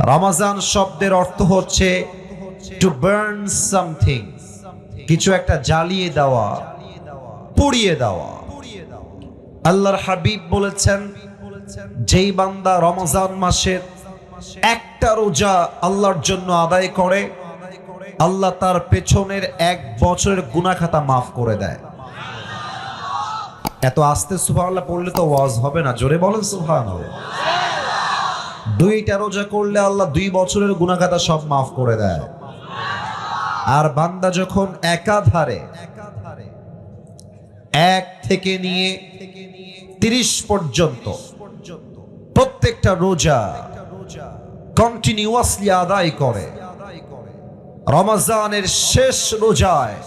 রমজান শব্দের অর্থ হচ্ছে টু বার্ন সামথিং, কিছু একটা জ্বালিয়ে দেওয়া, পুড়িয়ে দেওয়া। আল্লাহর হাবিব বলেছেন, যেই বান্দা রমজান মাসের একটা রোজা আল্লাহর জন্য আদায় করে, আল্লাহ তার পেছনের 1 বছরের গুনাহ খাতা মাফ করে দেয়। এত আস্তে সুবহানাল্লাহ পড়লে তো ওয়াজ হবে না, জোরে বলেন সুবহানাল্লাহ। 2টা রোজা করলে আল্লাহ 2 বছরের গুনাহ খাতা সব মাফ করে দেয়। আর বান্দা যখন একাধারে 1 থেকে নিয়ে 30 পর্যন্ত প্রত্যেকটা রোজা কন্টিনিউয়াসলি আদায় করে, রমজানের শেষ রোজায়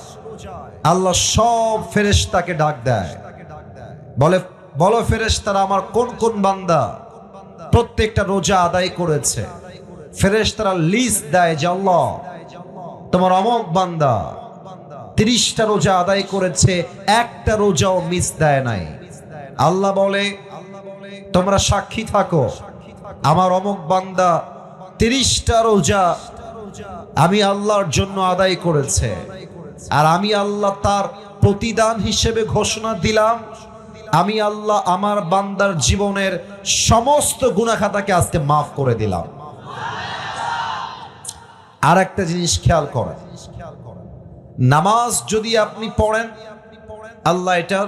আল্লাহ সব ফেরেশতাকে ডাক দেয়, বলো ফেরেশতারা আমার কোন কোন বান্দা প্রত্যেকটা রোজা আদায় করেছে। ফেরেশতারা লিস্ট দেয় যে আল্লাহ তোমার অমুক বান্দা 30টা রোজা আদায় করেছে, একটা রোজাও মিস দেয় নাই। আল্লাহ বলে তোমরা সাক্ষী থাকো, আমার অমুক বান্দা 30টা রোজা আমি আল্লাহর জন্য আদায় করেছে, আর আমি আল্লাহ তার প্রতিদান হিসেবে ঘোষণা দিলাম, আমি আল্লাহ আমার বান্দার জীবনের সমস্ত গুনাহ খাতাকে আজকে মাফ করে দিলাম। আর একটা জিনিস খেয়াল করেন, নামাজ যদি আপনি পড়েন, আল্লাহ এটার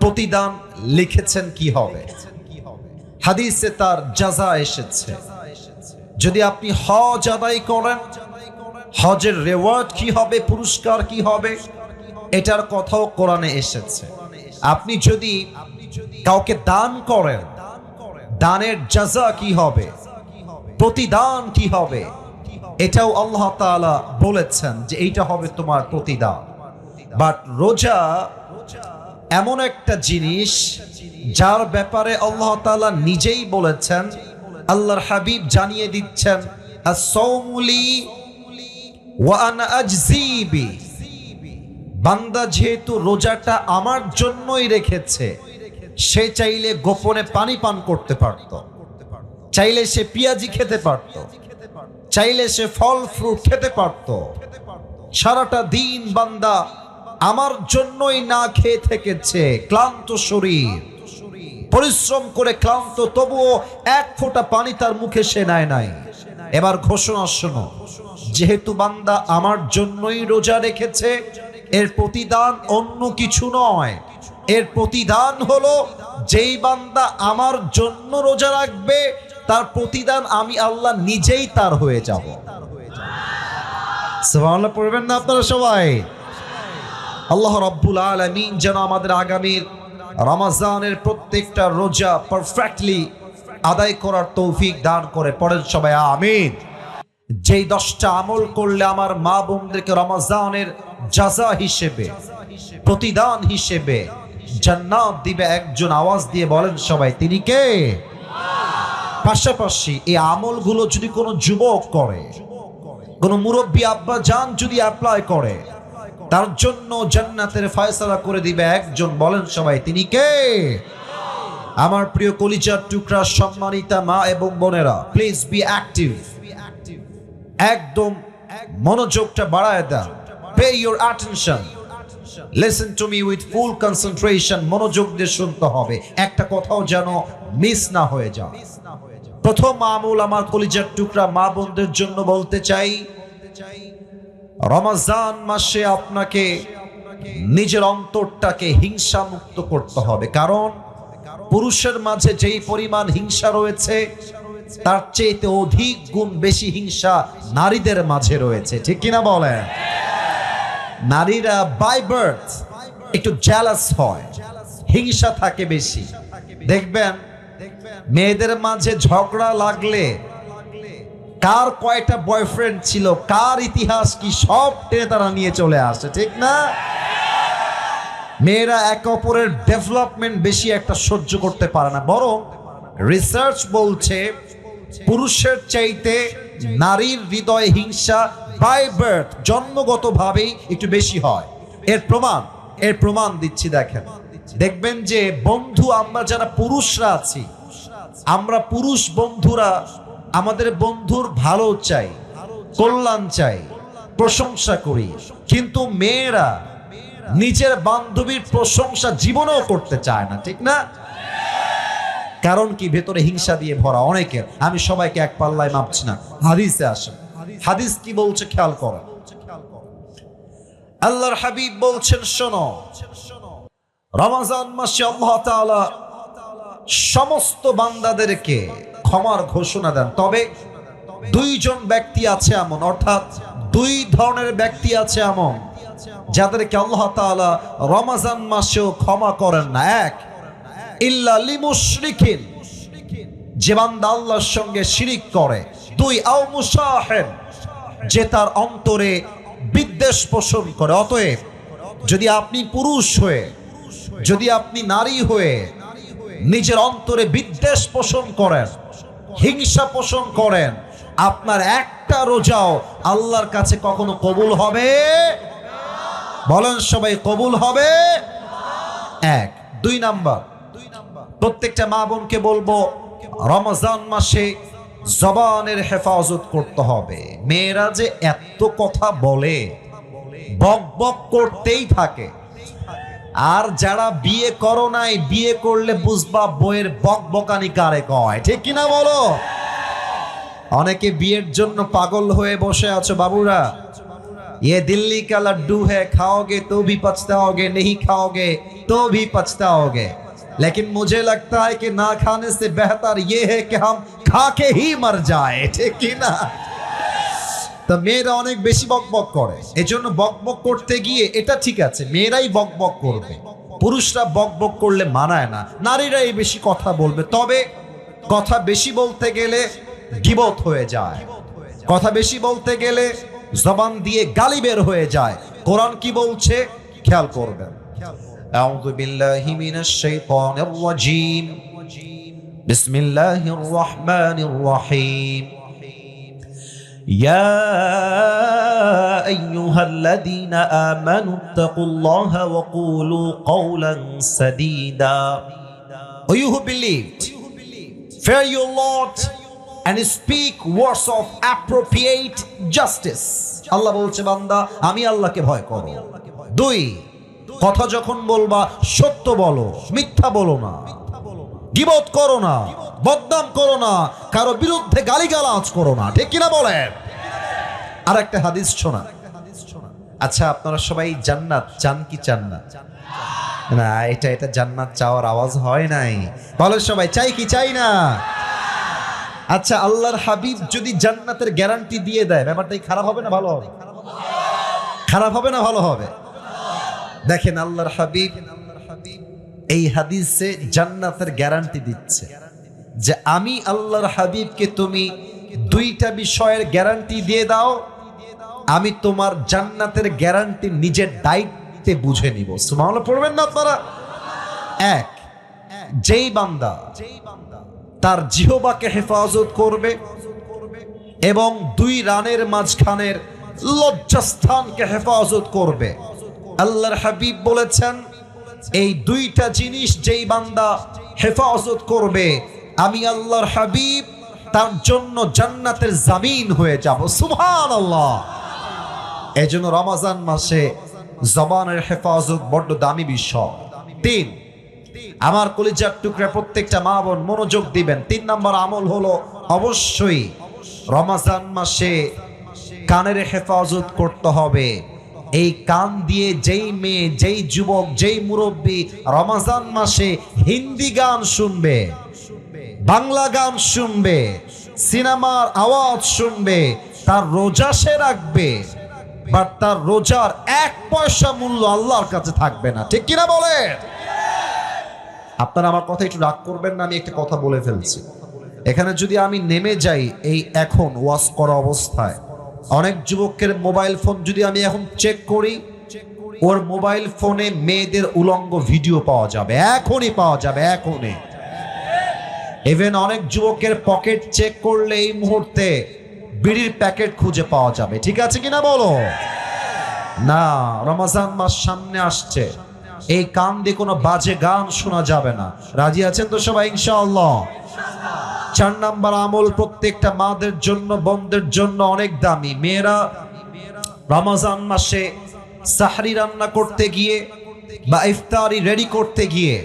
প্রতিদান লিখেছেন কি হবে, হাদিসে তার জাযা এসেছে। যদি আপনি হজ আদায় করেন, হজের রিওয়ার্ড কি হবে, পুরস্কার কি হবে, এটার কথাও কোরআনে এসেছে। আপনি যদি কাউকে দান করেন, দানের জাযা কি হবে, প্রতিদান কি হবে, এটাও আল্লাহ তাআলা বলেছেন যে এইটা হবে তোমার প্রতিদান। বাট রোজা এমন একটা জিনিস যার ব্যাপারে আল্লাহ তাআলা নিজেই বলেছেন, আল্লাহর হাবিব জানিয়ে দিচ্ছেন, as-sawmu li wa ana ajzi bi। বান্দা যেহেতু রোজাটা আমার জন্যই রেখেছে, সে চাইলে গোপনে পানি পান করতে পারত, চাইলে সে পেঁয়াজি খেতে পারত, চাইলে সে ফল ফ্রুট খেতে পারত। সারাটা দিন বান্দা আমার জন্যই না খেয়ে থেকেছে, ক্লান্ত শরীর, পরিশ্রম করে ক্লান্ত, তবুও 1 ফোঁটা পানি তার মুখে সে নেয় নাই। এবার ঘোষণা শোনো, যেহেতু বান্দা আমার জন্যই রোজা রেখেছে, এর প্রতিদান অন্য কিছু নয়, এর প্রতিদান হলো যেই বান্দা আমার জন্য রোজা রাখবে, তার প্রতিদান আমি আল্লাহ নিজেই তার হয়ে যাব। সুবহানাল্লাহ পড়বেন না আপনারা সবাই? আল্লাহ রাব্বুল আলামিন যেন আমাদের আগামীর রমজানের প্রত্যেকটা রোজা পারফেক্টলি আদায় করার তৌফিক দান করে। পড়েন সবাই আমিন। যেই 10টা আমল করলে আমার মা বোনদেরকে রমজানের জাযা হিসেবে, প্রতিদান হিসেবে জান্নাত দিবে একজন, আওয়াজ দিয়ে বলেন সবাই, তিনি কে? পাশাপাশি এই আমলগুলো যদি কোনো যুবক করে, কোনো মুরব্বী আব্বা জান যদি অ্যাপ্লাই করে, তার জন্য জান্নাতের ফয়সালা করে দিবে একজন, বলেন সবাই, তিনি কে? আমার প্রিয় কলিজার টুকরা সম্মানিতা মা এবং বোনেরা, প্লিজ বি অ্যাক্টিভ। একদম মনোযোগটা বাড়ায় দেন। Pay your attention, listen to me with full concentration. মনোযোগ দিয়ে শুনতে হবে, একটা কথাও যেন মিস না হয়ে যায়। প্রথম আমল আমার কলিজার টুকরা মা বোনদের জন্য বলতে চাই, রমজান মাসে আপনাকে নিজের অন্তরটাকে হিংসা মুক্ত করতে হবে। কারণ পুরুষের মাঝে যেই পরিমাণ হিংসা রয়েছে, তার চেয়ে অধিক গুণ বেশি হিংসা নারীদের মাঝে রয়েছে, ঠিক কিনা বলেন? নারীরা বাই বার্থ একটু জেলাস হয়, হিংসা থাকে বেশি। দেখবেন মেয়েদের মাঝে ঝগড়া লাগলে কার কয়টা বয়ফ্রেন্ড ছিল, কার ইতিহাস কি, সব টেনে তারা নিয়ে চলে আসে, ঠিক না? মেয়েরা একে অপরের ডেভেলপমেন্ট বেশি একটা সহ্য করতে পারে না। বরং রিসার্চ বলছে পুরুষের চাইতে নারীর হৃদয়ে হিংসা বাই বার্থ, জন্মগতভাবেই একটু বেশি হয়। এর প্রমাণ দিচ্ছি। দেখবেন যে বন্ধু, আমরা যারা পুরুষরা আছি, আমরা পুরুষ বন্ধুরা আমাদের বন্ধুর ভালো চাই, কল্যাণ চাই, প্রশংসা করি, কিন্তু মেয়েরা নিজের বান্ধবীর প্রশংসা জীবনেও করতে চায় না, ঠিক না? কারণ কি? ভেতরে হিংসা দিয়ে ভরা অনেকের। আমি সবাইকে এক পাল্লায় মাপছি না, হাদিসে আসে। হাদিস কি বলছে খেয়াল করো। আল্লাহর হাবিব বলছেন, শোনো, রমজান মাসে আল্লাহ তাআলা সমস্ত বান্দাদেরকে ক্ষমার ঘোষণা দেন, তবে দুইজন ব্যক্তি আছে এমন, অর্থাৎ দুই ধরনের ব্যক্তি আছে এমন যাদেরকে আল্লাহ তাআলা রমজান মাসেও ক্ষমা করেন না। এক, ইল্লা লিমুশরিকিন, যে বান্দা আল্লাহর সঙ্গে শিরিক করে। দুই, আও মুসাহিন, যে তার অন্তরে বিদ্বেষ পোষণ করে। অতএব যদি আপনি পুরুষ হয়ে, যদি আপনি নারী হয়ে নিজের অন্তরে বিদ্বেষ পোষণ করেন, হিংসা পোষণ করেন, আপনার একটা রোজাও আল্লাহর কাছে কখনো কবুল হবে? বলেন সবাই, কবুল হবে? এক। দুই নাম্বার, প্রত্যেকটা মা বোনকে বলবো, রমজান মাসে জবানের হেফাজত করতে হবে। মেয়েরা যে এত কথা বলে, বক বক করতেই থাকে। আর যারা বিয়ে করো নাই, বিয়ে করলে বুঝবা বইয়ের বক বকানি কারে কয়, ঠিক কিনা বলো? অনেকে বিয়ের জন্য পাগল হয়ে বসে আছো বাবুরা। ये दिल्ली का लड्डू है, खाओगे तो भी पछताओगे, नहीं खाओगे तो भी पछताओगे। लेकिन मुझे लगता है कि ना खाने से बेहतर ये है कि हम खा के ही मर जाए, ठीक ही ना? তো মেয়েরা অনেক বেশি বকবক করে, এজন্য বকবক করতে গিয়ে এটা ঠিক আছে, মেয়েরাই বকবক করবে, পুরুষরা বকবক করলে মানায় না, নারীরাই বেশি কথা বলবে। তবে কথা বেশি বলতে গেলে গীবত হয়ে যায়, কথা বেশি বলতে গেলে জবান দিয়ে গালি বের হয়ে যায়। কোরআন কি বলছে খেয়াল করবেন। আউযু বিল্লাহি মিনাশ শাইতানির রাজীম, বিসমিল্লাহির রহমানির রহিম। ইয়া আইয়ুহাল্লাযীনা আমানু তাকুল্লাহা ওয়া কুলু কওলান সাদীদা। O you who believed, fear your Lord and speak words of appropriate justice. আল্লাহ বলছে, বান্দা আমি আল্লাহকে ভয় করো। দুই, কথা যখন বলবা সত্য বলো, মিথ্যা বলো না, গীবত করো না, বদনাম করো না, কারো বিরুদ্ধে গালিগালাজ করো না, ঠিক কিনা বলেন? আর একটা হাদিস শোনা। আচ্ছা, আপনারা সবাই জান্নাত চান কি চান না? না, এটা জান্নাত চাওয়ার আওয়াজ হয় নাই। বলো সবাই, চাই কি চাই না? আচ্ছা, আল্লাহর হাবিব যদি জান্নাতের গ্যারান্টি দিয়ে দেয়, ব্যাপারটাই খারাপ হবে না ভালো হবে? খারাপ হবে না ভালো হবে? দেখেন, আল্লাহর হাবিব এই হাদিসে জান্নাতের গ্যারান্টি দিচ্ছে যে আমি আল্লাহর হাবিবকে তুমি দুইটা বিষয়ের গ্যারান্টি দিয়ে দাও, আমি তোমার জান্নাতের গ্যারান্টি নিজের দায়িত্বে বুঝে নিব। সুবহানাল্লাহ পড়বেন না আপনারা? এক, যেই বান্দা তার জিহ্বাকে হেফাজত করবে এবং দুই রানের মাঝখানের লজ্জাস্থানকে হেফাজত করবে, আল্লাহর হাবিব বলেছেন এই দুইটা জিনিস যেই বান্দা হেফাজত করবে, আমি আল্লাহর হাবিব তার জন্য জান্নাতের জামিন হয়ে যাব। সুবহানাল্লাহ। এজন্য রমজান মাসে জবানের হেফাজত বড় দামি বিষয়। তিন, আমার কলিজার টুকরা প্রত্যেকটা মা বোন মনোযোগ দিবেন। 3 নম্বর আমল হলো অবশ্যই রমজান মাসে কানের হেফাজত করতে হবে। এই কান দিয়ে যেই মেয়ে, যেই যুবক, যেই মুরব্বী রমজান মাসে হিন্দি গান শুনবে, বাংলা গান শুনবে, সিনেমার আওয়াজ শুনবে, তার রোজা সে রাখবে, বাট তার রোজার 1 পয়সা মূল্য আল্লাহর কাছে থাকবে না, ঠিক কিনা বলেন? আপনারা আমার কথা একটু রাগ করবেন না, আমি একটা কথা বলে ফেলছি। এখানে যদি আমি নেমে যাই এই এখন ওয়াজ করা অবস্থায়, অনেক যুবকের মোবাইল ফোন যদি আমি এখন চেক করি, ওর মোবাইল ফোনে মেয়েদের উলঙ্গ ভিডিও পাওয়া যাবে, এখনই পাওয়া যাবে, এখনই। ইভেন অনেক যুবকের পকেট চেক করলে এই মুহূর্তে বিড়ির প্যাকেট খুঁজে পাওয়া যাবে, ঠিক আছে কিনা বলো? না, রমজান মাস সামনে আসছে, এই কান দিয়ে কোনো বাজে গান শোনা যাবে না। রাজি আছেন তো সবাই ইনশাআল্লাহ? 4 নাম্বার আমল প্রত্যেকটা মাদের জন্য, বোনদের জন্য অনেক দামি। মেয়েরা রমজান মাসে সাহরি রান্না করতে গিয়ে বা ইফতারি রেডি করতে গিয়ে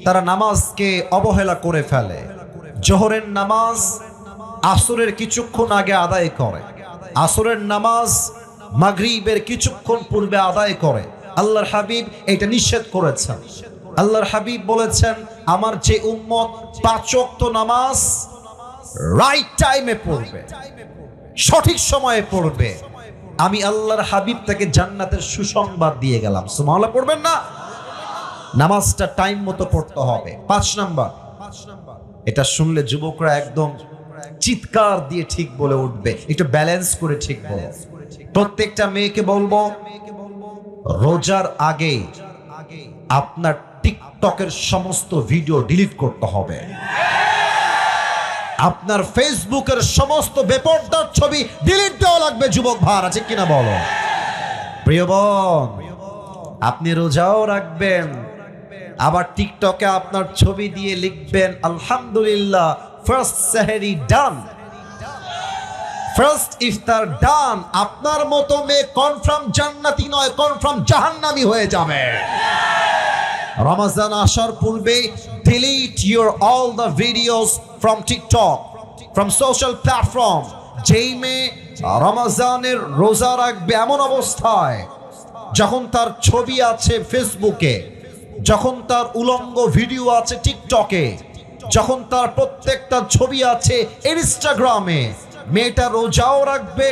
তারা নামাজকে অবহেলা করে ফেলে। জোহরের নামাজ আসরের কিছুক্ষণ আগে আদায় করে, আসরের নামাজ মাগরিবের কিছুক্ষণ পূর্বে আদায় করে। আল্লাহর হাবিব এটা নিষেধ করেছেন। আল্লাহর হাবিব বলেছেন, আমার যে উম্মত 5 ওয়াক্ত নামাজ রাইট টাইমে পড়বে, সঠিক সময়ে পড়বে, আমি আল্লাহর হাবিব তাকে জান্নাতের সুসংবাদ দিয়ে গেলাম। সুবহানাল্লাহ পড়বেন না? নামাজটা টাইম মতো পড়তে হবে। 5 নাম্বার, এটা শুনলে যুবকরা একদম চিৎকার দিয়ে ঠিক বলে উঠবে, একটু ব্যালেন্স করে ঠিক বলো। প্রত্যেকটা মেয়েকে বলবো, রোজার আগে আপনার টিকটকের সমস্ত ভিডিও ডিলিট করতে হবে। আপনার ফেসবুকের সমস্ত বেপরদার ছবি ডিলিট দেওয়া লাগবে। যুবক ভাই আছে কিনা বলো? প্রিয় বোন, আপনি রোজাও রাখবেন, আবার টিকটকে আপনার ছবি দিয়ে লিখবেন আলহামদুলিল্লাহ ফার্স্ট সেহরি ডান, ফার্স্ট ইফতার ডান। আপনার মতো মেয়ে কনফার্ম জান্নাতি নয়, কনফার্ম জাহান্নামী হয়ে যাবে। রমজান আসার পূর্বে delete your all the videos from TikTok, from social platform। যেই মেয়ে রমজানের রোজা রাখবে এমন অবস্থায় যখন তার ছবি আছে ফেসবুকে, যখন তার উলঙ্গ ভিডিও আছে টিকটকে, যখন তার প্রত্যেকটা ছবি আছে ইনস্টাগ্রামে, মেয়েটা রোজাও রাখবে,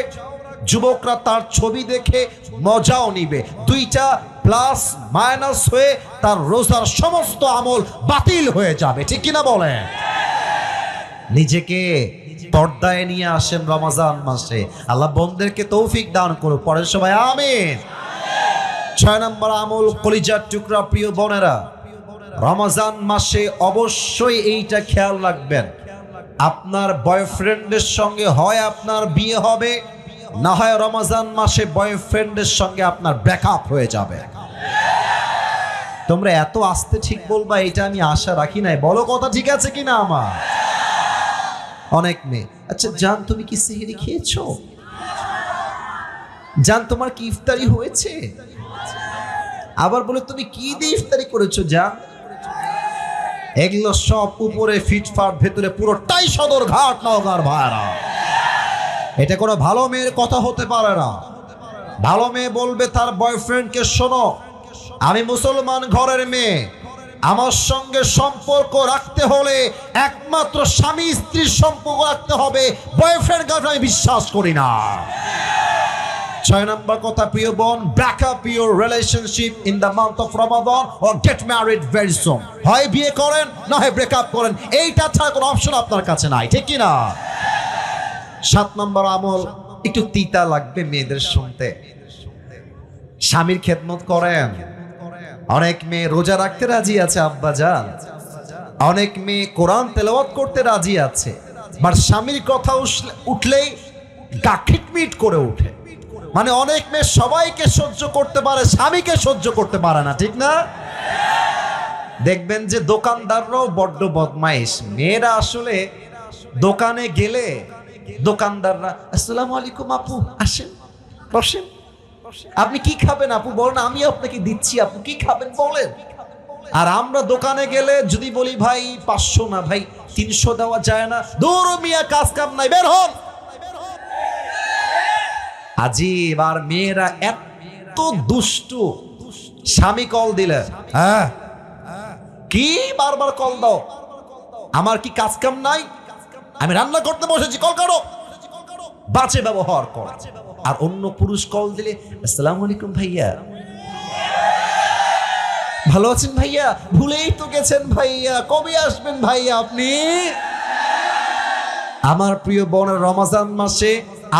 যুবকরা তার ছবি দেখে মজাও নিবে। দুইটা প্লাস মাইনাস হয়ে তার রোজার সমস্ত আমল বাতিল হয়ে যাবে। ঠিক কিনা বলেন? নিজেকে পর্দায় নিয়ে আসেন রমজান মাসে। আল্লাহ বন্ধুদেরকে তৌফিক দান করুন। পরের সবাই আমিন। 6 নম্বর আমল, কলিজার টুকরা প্রিয় বোনেরা, রমজান মাসে অবশ্যই এইটা খেয়াল রাখবেন, আপনার বয়ফ্রেন্ডের সঙ্গে হয় আপনার বিয়ে হবে, না হয় রমজান মাসে বয়ফ্রেন্ডের সঙ্গে আপনার ব্রেকআপ হয়ে যাবে। তোমরা এত আস্তে ঠিক বলবা এটা আমি আশা রাখি নাই। বলো কথা ঠিক আছে কিনা আমার? অনেক মেয়ে, আচ্ছা জান তুমি কি সেহরি খেয়েছো? জান তোমার কি ইফতারি হয়েছে? আবার বলে তুমি কি দিয়ে ইফতারি করেছো জান? এগুলো সব উপরে ফিটফাট, ভেতরে পুরোটাই সদর ঘাট নওগাঁর ভাইরা। এটা কোনো ভালো মেয়ের কথা হতে পারে না। ভালো মেয়ে বলবে তার বয়ফ্রেন্ডকে, শোনো আমি মুসলমান ঘরের মেয়ে, আমার সঙ্গে সম্পর্ক রাখতে হলে একমাত্র স্বামী স্ত্রীর সম্পর্ক রাখতে হবে, বয়ফ্রেন্ড গার্লফ্রেন্ড আমি বিশ্বাস করি না। 6 নম্বর কথা প্রিয় বোন, break up your relationship in the month of Ramadan or get married very soon. হয় বিয়ে করেন, না হয় ব্রেক আপ করেন, এইটা ছাড়া কোনো অপশন আপনার কাছে নাই। ঠিক কি না? 7 নম্বর আমল, একটু তিতা লাগবে মেয়েদের শুনতে, স্বামীর খেদমত করেন। অনেক মেয়ে রোজা রাখতে রাজি আছে আব্বা জান, অনেক মেয়ে কোরআন তেলাওয়াত করতে রাজি আছে, বাট স্বামীর কথা উঠলেই গা খিটমিট করে ওঠে। মানে অনেক মেয়ে সবাইকে সহ্য করতে পারে, স্বামীকে সহ্য করতে পারে না। ঠিক না? দেখবেন যে দোকানদাররাও বড্ড বদমাইশ। মেয়েরা আসলে দোকানে গেলে দোকানদাররা, আসসালামু আলাইকুম আপু, আসেন বসেন, আপনি কি খাবেন আপু বলেন, আমি আপনাকে দিচ্ছি, আপু কি খাবেন বলেন। আর আমরা দোকানে গেলে যদি বলি ভাই 500 না ভাই 300 দেওয়া যায় না, দূর মিয়া কাজ কাম নাই, বের হন। আজিব। আর মেয়েরা এত দুষ্টু, স্বামী কল দিলে হ্যাঁ কি বারবার কল দাও, আমার কি কাজ কাম নাই, আমি রান্না করতে বসেছি, কল কাটো। বাজে ব্যবহার করে। আর অন্য পুরুষ কল দিলে, আসসালামু আলাইকুম ভাইয়া, ভালো আছেন ভাইয়া, ভুলেই তো গেছেন ভাইয়া, কবে আসবেন ভাইয়া আপনি? আমার প্রিয় বোনের, রমজান মাসে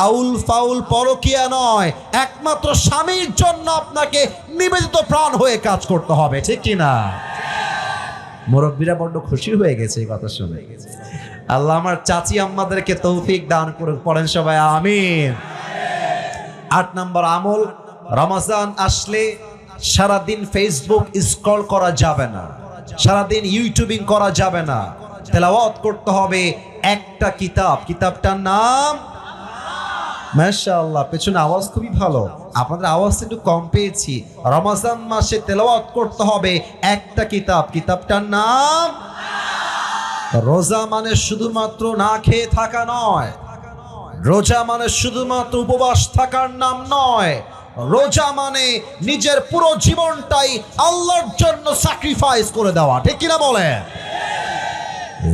আউল ফাউল পরকিয়া নয়, একমাত্র স্বামীর জন্য আপনাকে নিবেদিত প্রাণ হয়ে কাজ করতে হবে। ঠিক কিনা? মুরব্বীরা বড্ড খুশি হয়ে গেছে এই কথা শুনে। আল্লাহ আমার চাচি আম্মাদেরকে তৌফিক দান করুন। পড়েন সবাই আমিন। 8 নম্বর আমল, রমজান আসলে সারাদিন ফেসবুক স্ক্রল করা যাবে না, সারাদিন ইউটিউবিং করা যাবে না, তেলাওয়াত করতে হবে, একটা কিতাব, কিতাবটার নাম মাশাআল্লাহ। পেছনে আওয়াজ খুবই ভালো, আপনাদের আওয়াজটা একটু কম পেয়েছি। রমজান মাসে তেলাওয়াত করতে হবে একটা কিতাব, কিতাবটার নাম। রোজা মানে শুধুমাত্র না খেয়ে থাকা নয়, রোজা মানে শুধুমাত্র উপবাস থাকার নাম নয়, রোজা মানে নিজের পুরো জীবনটাই আল্লাহর জন্য স্যাক্রিফাইস করে দেওয়া, ঠিক কিনা বলেন?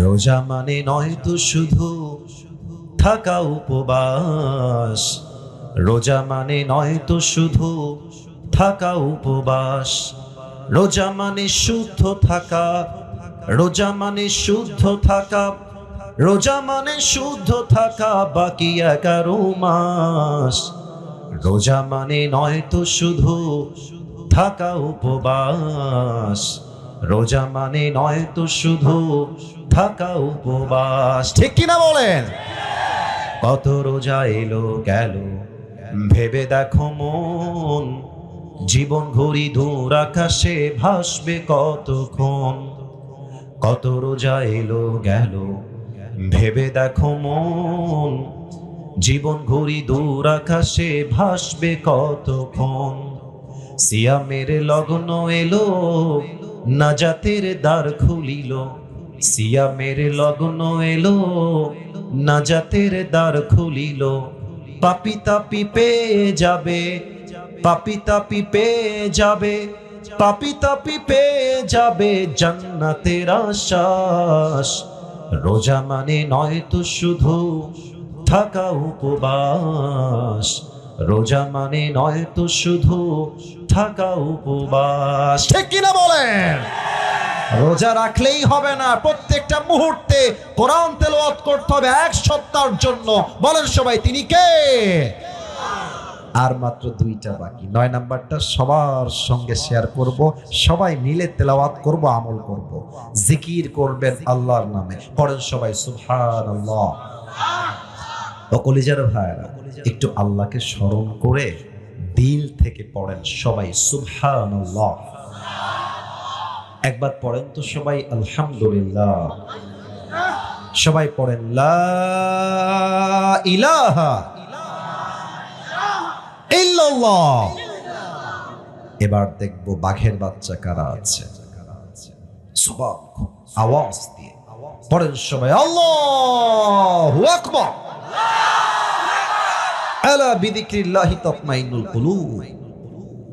রোজা মানে নয় তো শুধু থাকা উপবাস, রোজা মানে নয় তো শুধু থাকা উপবাস, রোজা মানে শুদ্ধ থাকা, রোজা মানে শুদ্ধ থাকা, রোজা মানে শুদ্ধ থাকা বাকি 11 মাস। রোজা মানে নয় তো শুধু থাকা উপবাস, রোজা মানে নয় তো শুধু থাকা উপবাস, ঠিক কিনা বলেন? কত রোজা এলো গেল ভেবে দেখো মন, জীবন ঘড়ি দূর আকাশে ভাসবে কতক্ষণ। কত রোজা এলো গেল ভেবে দেখো মন, জীবন ঘড়ি দূর আকাশে ভাসবে কতক্ষণ। সিয়ামের লগ্ন এলো নাজাতের দ্বার খুলিল, সিয়ামের লগ্ন এলো নাজাতের দ্বার খুলিল। পাপী তাপী পেয়ে যাবে, পাপী তাপী পেয়ে যাবে, পাপী তাপী পেয়ে যাবে জান্নাতের আশ্বাস। রোজা মানে নয় তো শুধু থাকা উপবাস, রোজা মানে নয় তো শুধু থাকা উপবাস, ঠিক কিনা বলেন? রোজা রাখলেই হবে না, প্রত্যেকটা মুহূর্তে কোরআন তেলাওয়াত করতে হবে 1 সপ্তাহের জন্য। বলেন সবাই তিনি কে? আর মাত্র 2টা বাকি, 9 নাম্বারটা সবার সঙ্গে শেয়ার করব, সবাই মিলে তেলাওয়াত করব, আমল করব, জিকির করবেন আল্লাহর নামে। পড়েন সবাই সুবহানাল্লাহ। ও কলিজার ভাইরা, একটু আল্লাহকে স্মরণ করে দিল থেকে পড়েন সবাই সুবহানাল্লাহ। একবার পড়েন তো সবাই আলহামদুলিল্লাহ। সবাই পড়েন লা ইলাহা ইল্লাল্লাহ। এবার দেখবো বাঘের বাচ্চা কারা আছে। সুবহান, আওয়াজ দিয়ে পড়েন সবাই আল্লাহু আকবার। আলা বিযিকরিল্লাহি তাতমাইন্নুল কুলুব।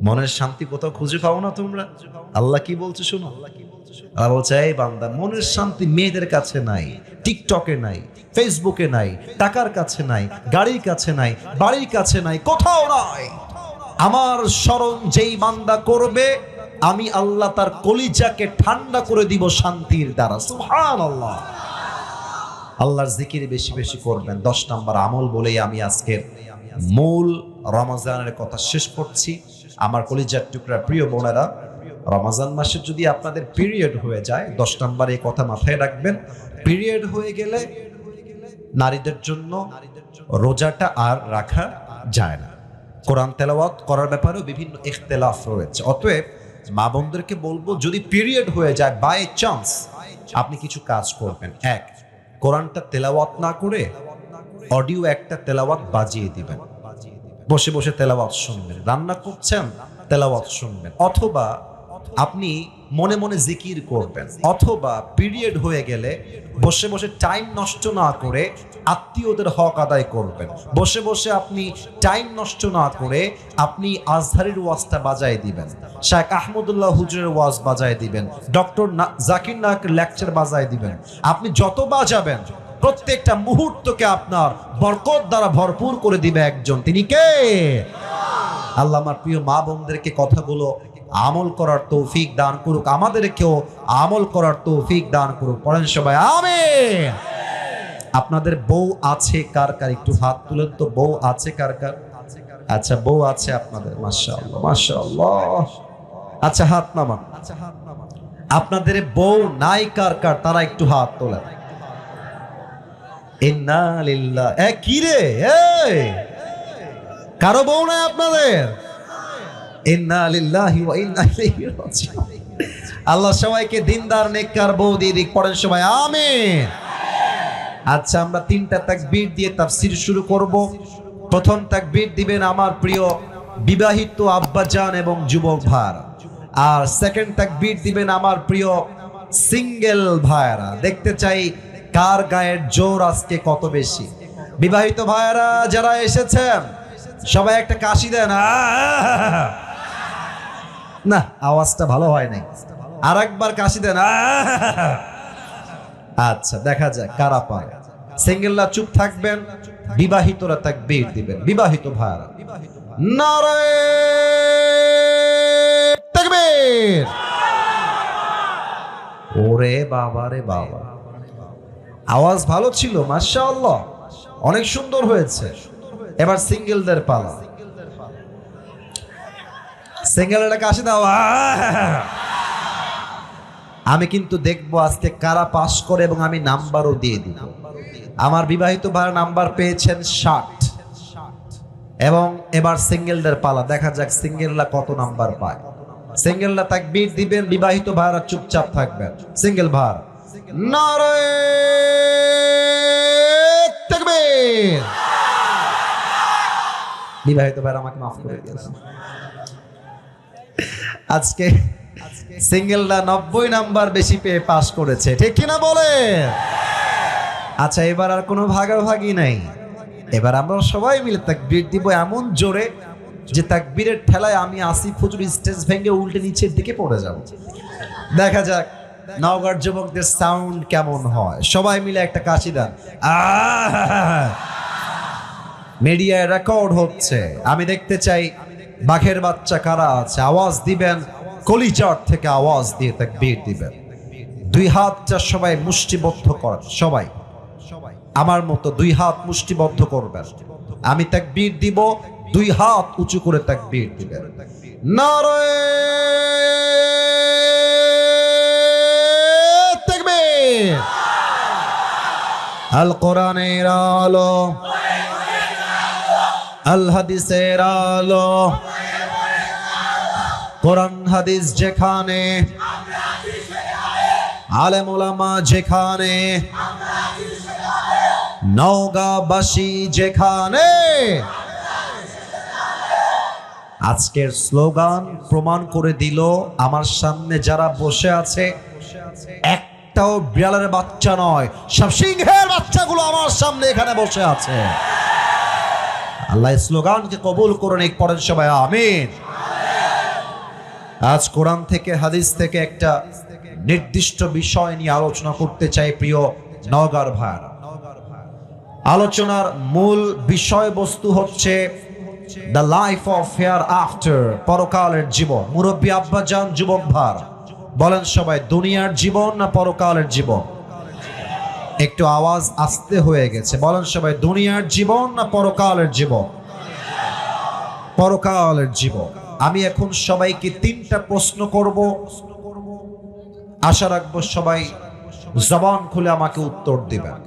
মনের শান্তি কোথাও খুঁজে পাও না তোমরা? আল্লাহ কি বলছে শোনো। আল্লাহ বলছে, এই বান্দা, মনের শান্তি মেয়েদের কাছে নাই, টিকটকে নাই, ফেসবুকে নাই, টাকার কাছে নাই, গাড়ির কাছে নাই, বাড়ির কাছে নাই, কোথাও নাই। আমার স্মরণ যেই বান্দা করবে, আমি আল্লাহ তার কলিজাকে ঠান্ডা করে দিব শান্তির দ্বারা। সুবহানাল্লাহ। আল্লাহর জিকির বেশি বেশি করবেন। 10 নম্বর আমল বলেই আমি আজকের মূল রমজানের কথা শেষ করছি। আমার কলিজার টুকরা প্রিয় বোনেরা, রমজান মাসে যদি আপনাদের পিরিয়ড হয়ে যায়, 10 নম্বর এই কথা মাথায় রাখবেন। পিরিয়ড হয়ে গেলে নারীদের জন্য রোজাটা আর রাখা যায় না। কোরআন তেলাওয়াত করার ব্যাপারেও বিভিন্ন ইখতিলাফ রয়েছে। অতএব মা বোনদেরকে বলবো, যদি পিরিয়ড হয়ে যায় বাই চান্স, আপনি কিছু কাজ করবেন। 1, কোরআনটা তেলাওয়াত না করে অডিও একটা তেলাওয়াত বাজিয়ে দিবেন, বসে বসে তেলাওয়াত শুনবেন। রান্না করছেন, তেলাওয়াত শুনবেন। অথবা আপনি মনে মনে জিকির করবেন। অথবা পিরিয়ড হয়ে গেলে বসে বসে টাইম নষ্ট না করে আত্মীয়দের হক আদায় করবেন। বসে বসে আপনি টাইম নষ্ট না করে আপনি আজহারের ওয়াজটা বাজায় দিবেন, শেখ আহমদুল্লাহ হুজুরের ওয়াজ বাজায় দিবেন, ডক্টর জাকির নায়কের লেকচার বাজায় দিবেন। আপনি যত বাজাবেন, প্রত্যেকটা মুহূর্তকে আপনার বরকত দ্বারা ভরপুর করে দিবে একজন। তিনি কে? আল্লাহ আমার প্রিয় মা বোনদেরকে কথাগুলো আমল করার তৌফিক দান করুক, আমাদেরকেও আমল করার তৌফিক দান করুক। পড়েন সবাই আমিন। আপনাদের বউ আছে কার কার? একটু হাত তুলেন তো। বউ আছে কার কার? আচ্ছা, বউ আছে আপনাদের, মাশাআল্লাহ মাশাআল্লাহ। আচ্ছা, হাত নামান। আপনাদের বউ নাই কার কার? তারা একটু হাত তোলেন। ইন্না লিল্লাহ। কি রে, কারো বউ নাই আপনাদের? ইন্না লিল্লাহি ওয়া ইন্না ইলাইহি রাজিউন। আল্লাহ সবাইকে দিনদার নেককার বউ দিয়ে দিক। পড়েন সবাই আমিন। আচ্ছা, আমরা তিনটা তাকবীর দিয়ে তাফসীর শুরু করব। প্রথম তাকবীর দিবেন আমার প্রিয় বিবাহিত আব্বাজান এবং যুবক ভাইরা, আর সেকেন্ড তাকবীর দিবেন আমার প্রিয় সিঙ্গেল ভাইরা। দেখতে চাই কার গায়ের জোর আজকে কত বেশি। বিবাহিত ভাইরা যারা এসেছেন সবাই একটা কাশি দেন। না, আওয়াজটা ভালো হয় নাই, আর একবার কাশি দেন। আচ্ছা, দেখা যাক কারা পায়। সিঙ্গেলরা চুপ থাকবেন, বিবাহিতরা তাকবীর দিবেন। বিবাহিত ভাইরা নারে তাকবীর। ওরে বাবা রে বাবা, আওয়াজ ভালো ছিল, মাশাআল্লাহ, অনেক সুন্দর হয়েছে। এবার সিঙ্গেলদের পালা। সিঙ্গেলরা কাশি দাও। আমি কিন্তু দেখবো আজকে কারা পাস করে এবং আমি নাম্বারও দিয়ে দিব। আমার বিবাহিত ভাইরা নাম্বার পেয়েছেন 60 এবং এবার সিঙ্গেলদের পালা। দেখা যাক সিঙ্গেলরা কত নাম্বার পায়। সিঙ্গেলরা তাকবীর দিবেন, বিবাহিত ভাইরা চুপচাপ থাকবেন। সিঙ্গেল ভাই নারে তাকবীর। বিবাহিত ভাইরা আমাকে মাফ করে দিয়েছেন। আজকে সিঙ্গেলরা 90 নাম্বার বেশি পেয়ে পাস করেছে, ঠিক কিনা বলে? আচ্ছা, এবার আর কোনো ভাগাভাগি নাই। এবার আমরা সবাই মিলে তাকবীর দিব এমন জোরে যে তাকবীরের ঠেলায় আমি আসিফ হুজুর স্টেজ ভেঙে উল্টে নিচের দিকে পড়ে যাব। দেখা যাক নওগাঁর যুবকদের সাউন্ড কেমন হয়। সবাই মিলে একটা কাশি দেন। মিডিয়ায় রেকর্ড হচ্ছে, আমি দেখতে চাই বাঘের বাচ্চা কারা আছে। আওয়াজ দিবেন, কলিজার থেকে আওয়াজ দিয়ে তাকবীর দিবেন। দুই হাতটা সবাই মুষ্টিবদ্ধ করেন। সবাই আমার মতো দুই হাত মুষ্টিবদ্ধ করবেন। আমি তাকবীর দিব, দুই হাত উঁচু করে তাকবীর দিবেন। নারে তাকবীর। আল কোরআনের আলো, আল হাদিসের আলো, কোরআন হাদিস যেখানে, আলেম ওলামা যেখানে, নওগাঁবাসী যেখানে। আজকের স্লোগান প্রমাণ করে দিল আমার সামনে যারা বসে আছে একটাও বিড়ালের বাচ্চা নয়, সব সিংহের বাচ্চাগুলো আমার সামনে এখানে বসে আছে। আল্লাহ স্লোগানকে কবুল করুন। এক পড়েন সবাই আমিন। আজ কোরআন থেকে হাদিস থেকে একটা নির্দিষ্ট বিষয় নিয়ে আলোচনা করতে চাই প্রিয় নওগাঁর ভাইরা। আলোচনার মূল বিষয়বস্তু হচ্ছে the life of hair after, পরকালের জীবন। মুরব্বী আব্বাজান, যুবক ভাই বলেন সবাই, দুনিয়ার জীবন না পরকালের জীবন? একটু আওয়াজ আস্তে হয়ে গেছে, বলেন সবাই, দুনিয়ার জীবন না পরকালের জীবন? পরকালের জীবন। আমি এখন সবাইকে তিনটা প্রশ্ন করব, আশা রাখবো সবাই জবান খুলে আমাকে উত্তর দিবেন।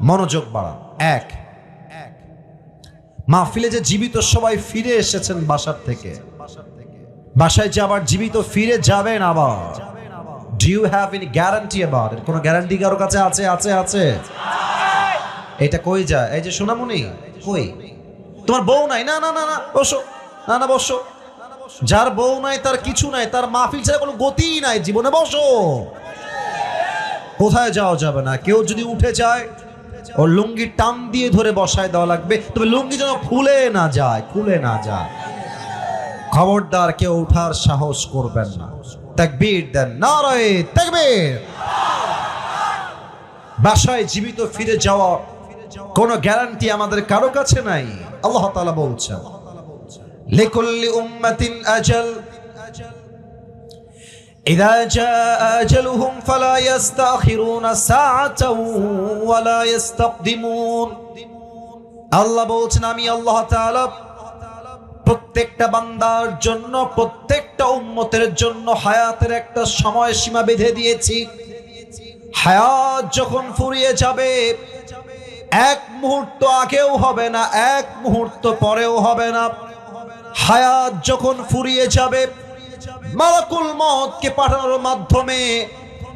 মনোযোগ বাড়ান। এক, মাহফিলে যে জীবিত সবাই ফিরে এসেছেন বাসার থেকে, বাসায় যে আবার জীবিত ফিরে যাবেন আবার, do you have any guarantee about it? কোনো গ্যারান্টি কারো কাছে আছে? আছে আছে। এটা কই যায়? এই যে সোনামণি, কই তোমার বউ নাই? না না না না, বসো। না না, বসো। যার বউ নাই তার কিছু নাই, তার মাহফিল ছাড়া কোনো গতিই নাই জীবনে। বসো। কোথায় যাওয়া যাবে না। কেউ যদি উঠে যায় ওর লুঙ্গি টান দিয়ে ধরে বসায় দেওয়া লাগবে, তবে লুঙ্গি যেন খুলে না যায়, খুলে না যায়। খবরদার কেউ উঠার সাহস করবেন না। তাকবীর দেন, নারে তাকবীর। বাসায় জীবিত ফিরে যাওয়া কোনো গ্যারান্টি আমাদের কারো কাছে নাই। আল্লাহ তাআলা বলছেন, লিকুল্লি উম্মাতিন আজাল ইযা জাআ আজালুহুম ফালা ইস্তাখিরুনা সাআতাও ওয়ালা ইস্তাকদিমুন। আল্লাহ বলছেন, আমি আল্লাহ তাআলা প্রত্যেকটা বান্দার জন্য, প্রত্যেকটা উম্মতের জন্য হায়াতের একটা সময় সীমা বেঁধে দিয়েছি। হায়াত যখন ফুরিয়ে যাবে, এক মুহূর্ত আগেও হবে না, এক মুহূর্ত পরেও হবে না। হায়াত যখন ফুরিয়ে যাবে, মালাকুল মউতকে পাঠানোর মাধ্যমে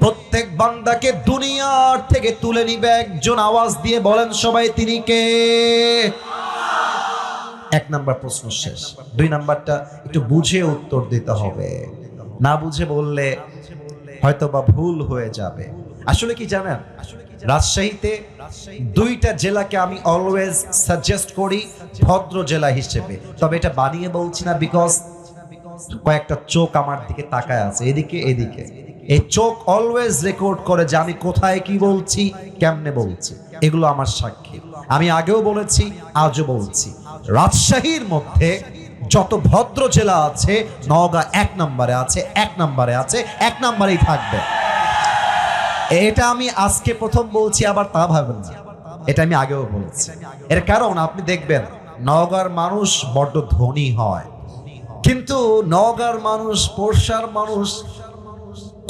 প্রত্যেক বান্দাকে দুনিয়ার থেকে তুলে নিবে একজন। আওয়াজ দিয়ে বলেন সবাই, তিনি কে? এক নাম্বার প্রশ্ন শেষ। দুই নাম্বারটা একটু বুঝে উত্তর দিতে হবে, না বুঝে বললে হয়তো বা ভুল হয়ে যাবে। আসলে কি জানেন, রাজশাহীতে দুইটা জেলাকে আমি অলওয়েজ সাজেস্ট করি ভদ্র জেলা হিসেবে। তবে এটা বানিয়ে বলছি না, বিকজ কয়েকটা চোখ আমার দিকে তাকায় আছে, এদিকে এদিকে। এই চোখ অলওয়েজ রেকর্ড করে যে আমি কোথায় কি বলছি, কেমনে বলছি, এগুলো আমার সাক্ষী। আমি আগেও বলেছি, আজও বলছি, রাজশাহীর মধ্যে যত ভদ্র জেলা আছে, নওগাঁ এক নম্বরে আছে, এক নম্বরে আছে, এক নম্বরেই থাকবে। এটা আমি আজকে প্রথম বলছি, আবার তা ভাবেন না, এটা আমি আগেও বলেছি। এর কারণ আপনি দেখবেন নওগাঁর মানুষ বড্ড ধনী হয়, কিন্তু নওগাঁর মানুষ, পোরশার মানুষ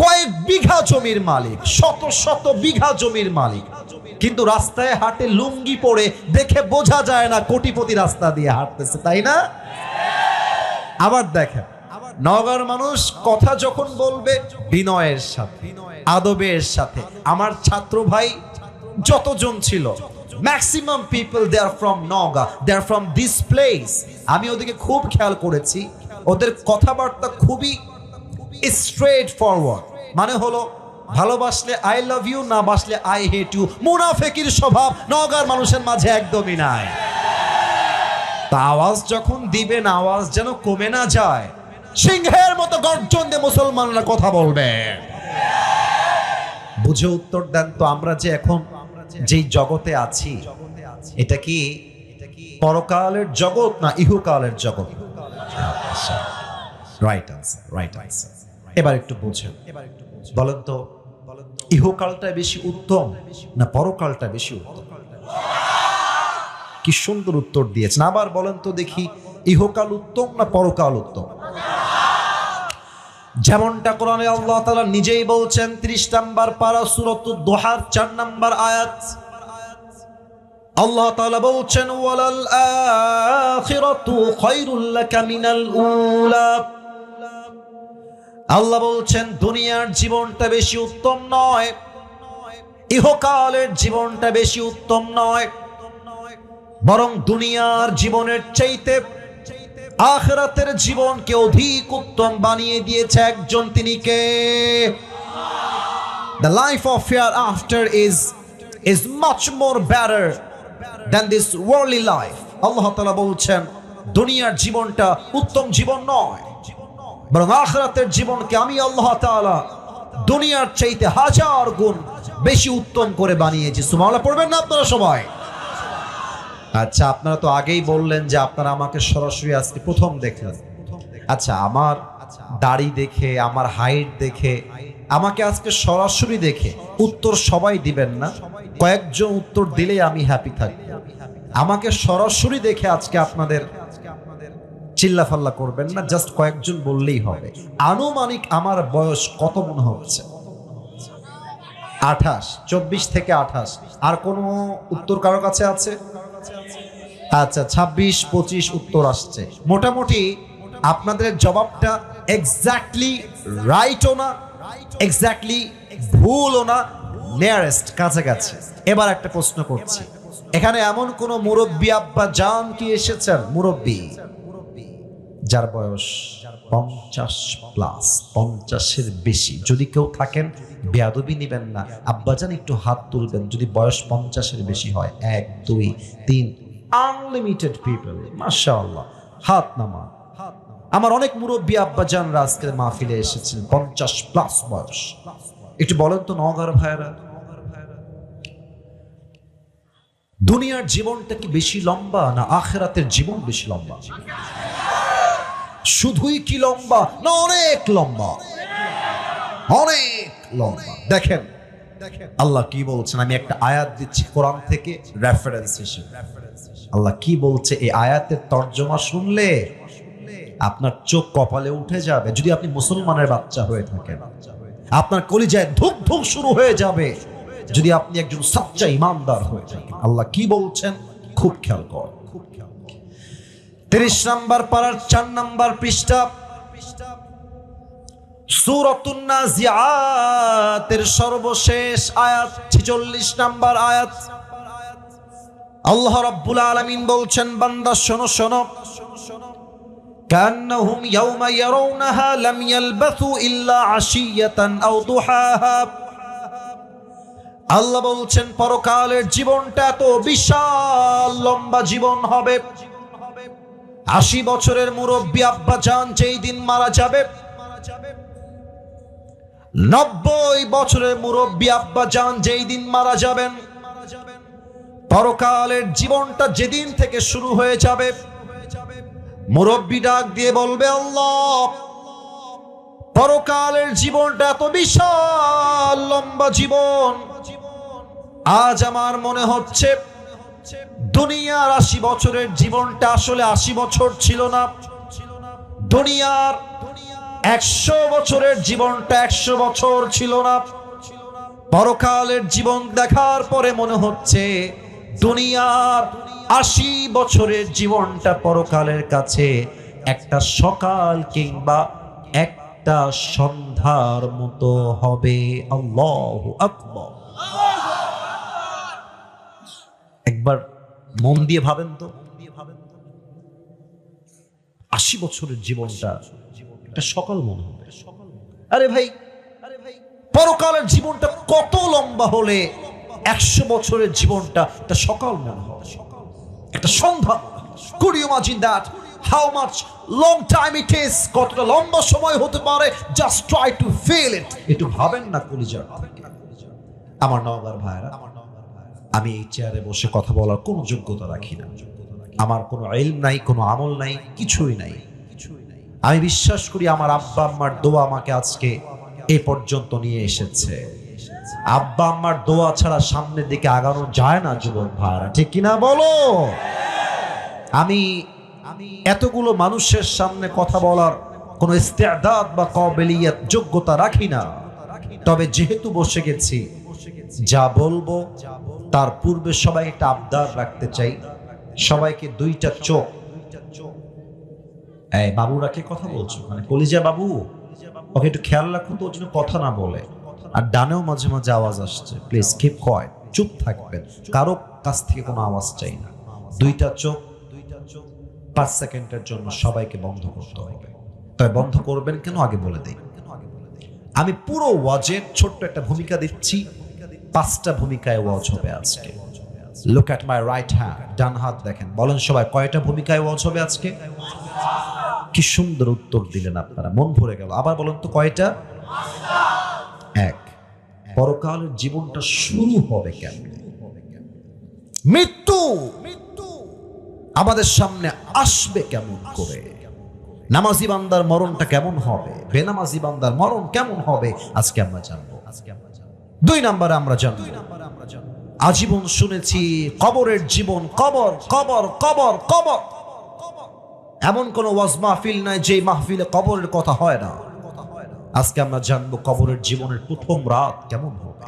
কয়েক বিঘা জমির মালিক, শত শত বিঘা জমির মালিক, কিন্তু রাস্তায় হাঁটে লুঙ্গি পরে, দেখে বোঝা যায় না কোটিপতি রাস্তা দিয়ে হাঁটতেছে, তাই না? আবার দেখেন নওগাঁর মানুষ কথা যখন বলবে বিনয়ের সাথে, আদবের সাথে। আমার ছাত্র ভাই যতজন ছিল, maximum people they are from Naogaon, they are from this place. আমি ওদেরকে খুব খেয়াল করেছি, ওদের কথাবার্তা খুবই স্ট্রেট ফরওয়ার্ড। মানে হলো ভালোবাসলে আই লাভ ইউ, না বাসলে আই হেট ইউ। মুনাফিকের স্বভাব নওগাঁর মানুষের মাঝে একদমই নাই। তা আওয়াজ যখন দিবেন, আওয়াজ যেন কমে না যায়, সিংহের মতো গর্জন দিয়ে মুসলমানরা কথা বলবে। বুঝে উত্তর দেন তো, আমরা যে এখন যেই জগতে আছি, এটা কি পরকালের জগৎ না ইহকালের জগৎ? Right answer, right answer. এবার একটু বুঝেন, বলেন তো, ইহকালটা বেশি উত্তম না পরকালটা বেশি উত্তম? কি সুন্দর উত্তর দিয়েছেন। আবার বলেন তো দেখি, ইহকাল উত্তম না পরকাল উত্তম? যেমনটা কোরআনে আল্লাহ তাআলা নিজেই বলছেন, 30 নম্বর পারা সূরাতুদ দুহার 4 নম্বর আয়াত। আল্লাহ তাআলা বলছেন, ওয়ালাল আখিরাতু খায়রুল লাকা মিনাল উলা। আল্লাহ বলছেন দুনিয়ার জীবনটা বেশি উত্তম নয়, ইহকালের জীবনটা বেশি উত্তম নয়, বরং দুনিয়ার জীবনের চাইতে আখিরাতের জীবনকে অধিক উত্তম বানিয়ে দিয়েছে একজন, তিনি কে? The life of hereafter is much more better than this worldly life. আল্লাহ তাআলা বলছেন দুনিয়ার জীবনটা উত্তম জীবন নয়, বরং আখিরাতের জীবনকে আমি আল্লাহ তাআলা দুনিয়ার চাইতে 1000 গুণ বেশি উত্তম করে বানিয়েছি। সুবহানাল্লাহ পড়বেন না আপনারা সবাই? আচ্ছা, আপনারা তো আগেই বললেন যে আপনারা আমাকে সরাসরি আজকে প্রথম দেখলেন। আচ্ছা, আমার দাড়ি দেখে, আমার হাইট দেখে, আমাকে আজকে সরাসরি দেখে উত্তর সবাই দিবেন না, কয়েকজন উত্তর দিলেই আমি হ্যাপি থাকব। আমাকে সরাসরি দেখে আজকে আপনাদের চিল্লাফাল্লা করবেন না, জাস্ট কয়েকজন বললেই হবে। আনুমানিক আমার বয়স কত মনে হচ্ছে? 28, 24 থেকে 28। আর কোনো উত্তর কারো কাছে আছে? আচ্ছা, 26, 25 উত্তর আসছে। মোটামুটি আপনাদের জবাবটা এক্স্যাক্টলি রাইটও না, এক্স্যাক্টলি ভুলও না, নিয়ারেস্ট, কাছাকাছি। এবার একটা প্রশ্ন করছি, এখানে এমন কোন মুরব্বী আব্বা জান কি এসেছেন? মুরব্বী যার বয়স 50 প্লাস, 50-এর বেশি যদি কেউ থাকেন, বেয়াদবি নেবেন না, আব্বাজান একটু হাত তুলবেন যদি বয়স 50-এর বেশি হয়। 1, 2, 3, আনলিমিটেড পিপল, মাশাআল্লাহ, হাত নামা। আমার অনেক মুরব্বী আব্বাজানরা আজকের মাহফিলে এসেছেন, 50 প্লাস বয়স। একটু বলেন তো নওগাঁর ভাইরা, দুনিয়ার জীবনটা কি বেশি লম্বা না আখিরাতের জীবন বেশি লম্বা? শুধুই কি লম্বা না অনেক লম্বা? অনেক লম্বা। দেখেন আল্লাহ কি বলছেন, আমি একটা আয়াত দিচ্ছি কোরআন থেকে রেফারেন্স হিসেবে। আল্লাহ কি বলছে, এই আয়াতের তর্জমা শুনলে আপনার চোখ কপালে উঠে যাবে। যদি আপনি মুসলমানের বাচ্চা হয়ে থাকেন, আপনার কলিজায় ধুক ধুক শুরু হয়ে যাবে যদি আপনি একজন সাচ্চা ইমানদার হয়ে থাকেন। আল্লাহ কি বলছেন খুব খেয়াল কর। 30 নম্বর পারার 4 নম্বর পৃষ্ঠা সূরাতুন নাজিআতের সর্বশেষ আয়াত 46 নম্বর আয়াত। আল্লাহ রাব্বুল আলামিন বলছেন, বান্দা শোনো শোনো, কান্নাহুম ইয়াওমা ইয়ারাউনাহা লাম ইয়ালবাসু ইল্লা আশিয়াতান আও দুহাহা। আল্লাহ বলছেন পরকালের জীবনটা এত বিশাল লম্বা জীবন হবে। 80 বছরের মুরব্বী আব্বা জান যেই দিন মারা যাবে, 90 বছরের মুরব্বী আব্বা জান যেই দিন মারা যাবেন, পরকালের জীবনটা যেদিন থেকে শুরু হয়ে যাবে, মুরব্বী ডাক দিয়ে বলবে, আল্লাহ পরকালের জীবনটা এত বিশাল লম্বা জীবন, আজ আমার মনে হচ্ছে দুনিয়ার 80 বছরের জীবনটা আসলে 80 বছর ছিল না, দুনিয়ার 100 বছরের জীবনটা 100 বছর ছিল না। পরকালের জীবন দেখার পরে মনে হচ্ছে দুনিয়ার 80 বছরের জীবনটা পরকালের কাছে একটা সকাল কিংবা একটা সন্ধ্যার মতো হবে। আল্লাহু আকবার। একবার মন দিয়ে ভাবেন তো, 80 বছরের জীবনটা একটা সকাল মনে হবে। আরে ভাই, পরকালের জীবনটা কত লম্বা হলে 100 বছরের জীবনটা একটা সকাল মনে হবে, একটা সন্ধ্যা। Could you imagine that? How much long time it is? কতটা লম্বা সময় হতে পারে? Just try to feel it. একটু ভাবেন না কলিজা। আমার নওগাঁর ভাইরা, আমি এই চেয়ারে বসে কথা বলার কোনো যোগ্যতা রাখি না, আমার কোনো ইলম নাই, কোনো আমল নাই, কিছুই নাই। আমি বিশ্বাস করি আমার আব্বা আম্মার দোয়া আমাকে আজকে এ পর্যন্ত নিয়ে এসেছে। আব্বা আম্মার দোয়া ছাড়া সামনের দিকে আগানো যায় না যুবক ভাইরা, ঠিক কিনা বলো? আমি এতগুলো মানুষের সামনে কথা বলার কোনো ইস্তেদাদ বা কাবিলিয়ত যোগ্যতা রাখি না, তবে যেহেতু বসে গেছি, যা বলবো তার পূর্বে সবাই একটা আবদার রাখতে চাই, সবাইকে 2টা চোখ। এই বাবুরাকে কথা বলছো, মানে কলিজা বাবু, ওকে একটু খেয়াল রাখুন তো, ওর জন্য কথা না বলে। আর ডানেও মাঝে মাঝে আওয়াজ আসছে, প্লিজ কিপ কোয়েট, চুপ থাকবেন, কারো কাছ থেকে কোনো আওয়াজ চাই না। 2টা চোখ 5 সেকেন্ডের জন্য সবাইকে বন্ধ করতে হবে। তবে বন্ধ করবেন কেন আগে বলে দেই, আমি পুরো ওয়াজের ছোট্ট একটা ভূমিকা দিচ্ছি, 5টা ভূমিকায় ওয়াজ হবে আজকে। Look at my right hand, ডান হাত দেখেন, বলেন সবাই কয়টা ভূমিকায় ওয়াজ হবে আজকে? কি সুন্দর উত্তর দিলেন আপনারা, মন ভরে গেল। আবার বলেন তো কয়টা? 1, পরকালের জীবনটা শুরু হবে কেমনে? মৃত্যু আমাদের সামনে আসবে কেমন করে? নামাজি বান্দার মরণটা কেমন হবে? বেনামাজি বান্দার মরণ কেমন হবে? আজকে আমরা জানবো। 2 নম্বরে আমরা জানবো, আজীবন শুনেছি কবরের জীবন, কবর কবর কবর কবর। এমন কোন ওয়াজ মাহফিল নাই যে মাহফিলে কবরের কথা হয় না। আজকে আমরা জানবো কবরের জীবনের প্রথম রাত কেমন হবে।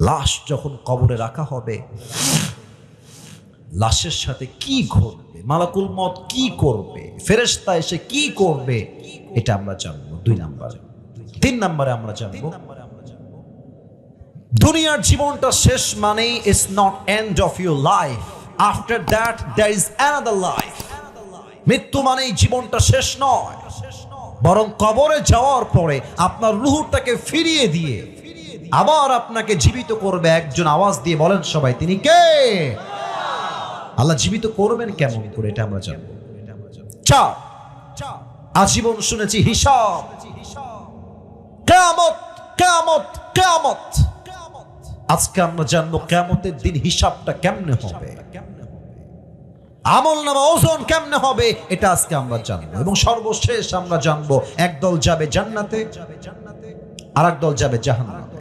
লাশ যখন কবরে রাখা হবে, লাশের সাথে কি ঘটবে, মালাকুল মত কি করবে, ফেরেশতা এসে কি করবে, এটা আমরা জানবো 2 নম্বরে। 3 নম্বরে আমরা জানবো দুনিয়ার জীবনটা শেষ মানে is not end of your life, after that there is another life. মৃত্যু মানেই জীবনটা শেষ নয়, বরং কবরে যাওয়ার পরে আপনার রূহটাকে ফিরিয়ে দিয়ে আবার আপনাকে জীবিত করবে একজন। আওয়াজ দিয়ে বলেন সবাই, তিনি কে? আল্লাহ জীবিত করবেন কেমন করে, এটা আমরা জানবো। 4, আজীবন শুনেছি হিসাব, কিয়ামত কিয়ামত কিয়ামত। আজকে আমরা জানবো কিয়ামতের দিন হিসাবটা কেমনে হবে, আমল নামা ওজন কেমনে হবে, এটা আজকে আমরা জানবো। এবং সর্বশেষ আমরা জানবো একদল যাবে জান্নাতে, আর একদল যাবে জাহান্নামে।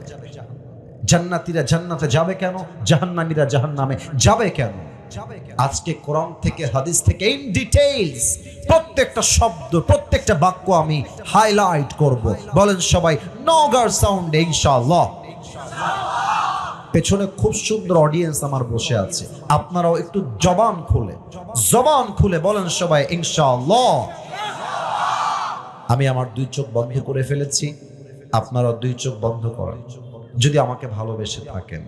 জান্নাতীরা জান্নাতে যাবে কেন, জাহান্নামীরা জাহান্নামে যাবে কেন? আজকে কোরআন থেকে হাদিস থেকে ইন ডিটেইলস প্রত্যেকটা শব্দ, প্রত্যেকটা বাক্য আমি হাইলাইট করব। বলেন সবাই নওগাঁর সাউন্ডে ইনশাআল্লাহ। পেছনে খুব সুন্দর অডিয়েন্স আমার বসে আছে, আপনারাও একটু জবান খুলে বলেন সবাই ইনশাআল্লাহ। আমি আমার দুই চোখ বন্ধ করে ফেলেছি, আপনারা দুই চোখ বন্ধ করেন। যদি আমাকে ভালোবেসে থাকেন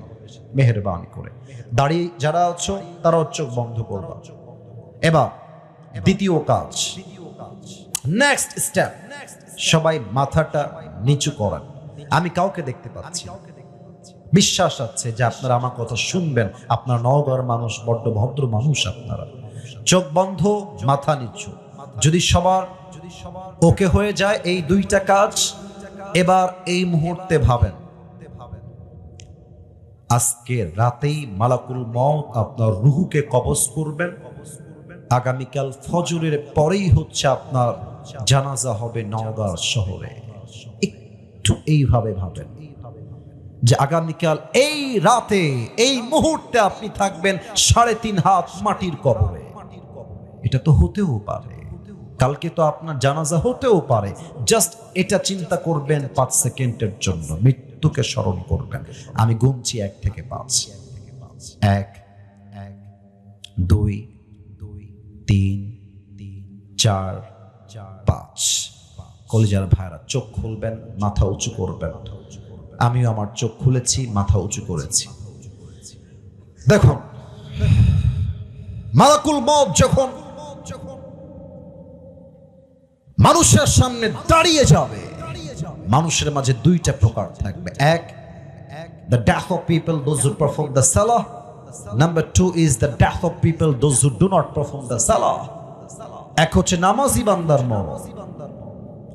মেহেরবানি করে, দাঁড়িয়ে যারা আছো তারাও চোখ বন্ধ করবা। এবার দ্বিতীয় কাজ, নেক্সট স্টেপ, সবাই মাথাটা নিচু করেন। আমি কাউকে দেখতে পাচ্ছি, বিশ্বাস আছে যে আপনারা আমার কথা শুনবেন। আপনার নওগাঁর মানুষ, বড্ড ভদ্র মানুষ আপনারা। চোখ বন্ধ, মাথা নিচু। যদি সবার ওকে হয়ে যায় এই দুইটা কাজ, এবার এই মুহূর্তে ভাবেন আজকে রাতেই মালাকুল মউত আপনার রুহুকে কবজ করবেন। আগামীকাল ফজরের পরেই হচ্ছে আপনার জানাজা হবে নওগাঁ শহরে। একটু এইভাবে ভাবেন যে আগামীকাল এই রাতে এই মুহূর্তে আপনি থাকবেন 3.5 হাত মাটির কবরে। এটা তো হতেও পারে, কালকে তো আপনার জানাজা হতেও পারে। জাস্ট এটা চিন্তা করবেন 5 সেকেন্ডের জন্য, মৃত্যুকে স্মরণ করবেন। আমি গুনছি 1 থেকে 5। 1, 2, 3, 4, 5। কলিজার ভাইরা চোখ খুলবেন, মাথা উঁচু করবেন। আমিও আমার চোখ খুলেছি, মাথা উঁচু করেছি। দেখুন মালাকুল মউত যখন মানুষের সামনে দাঁড়িয়ে যাবে, মানুষের মাঝে দুইটা প্রকার থাকবে। 1, the death of people those who perform the salah. Number 2 is the death of people those who do not perform the salah. এক হচ্ছে নামাজি বান্দার মরণ,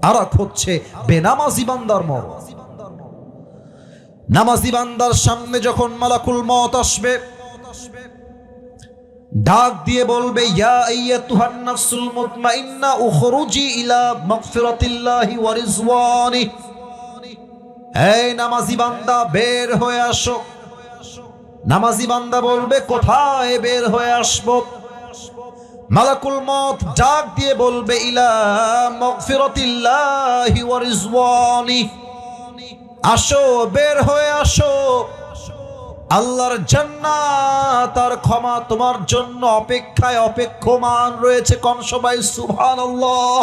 আর এক হচ্ছে বেনামাজি বান্দার মরণ। নামাজি বান্দার সামনে যখন মালাকুল মউত আসবে, ডাক দিয়ে বলবে ইয়া আইয়াতুহান নাফসুল মুতমাইন্না উখরুজি ইলা মাগফিরাতিল্লাহি ওয়া রিজওয়ানি। এই নামাজি বান্দা বের হয়ে আসো। নামাজি বান্দা বলবে কোথায় বের হয়ে আসবো? মালাকুল মউত ডাক দিয়ে বলবে ইলা মাগফিরাতিল্লাহি ওয়া রিজওয়ানি। আসো, বের হয়ে আসো, আল্লাহর জান্নাত আর ক্ষমা তোমার জন্য অপেক্ষায় অপেক্ষমান রয়েছে। কোন সবাই সুবহানাল্লাহ।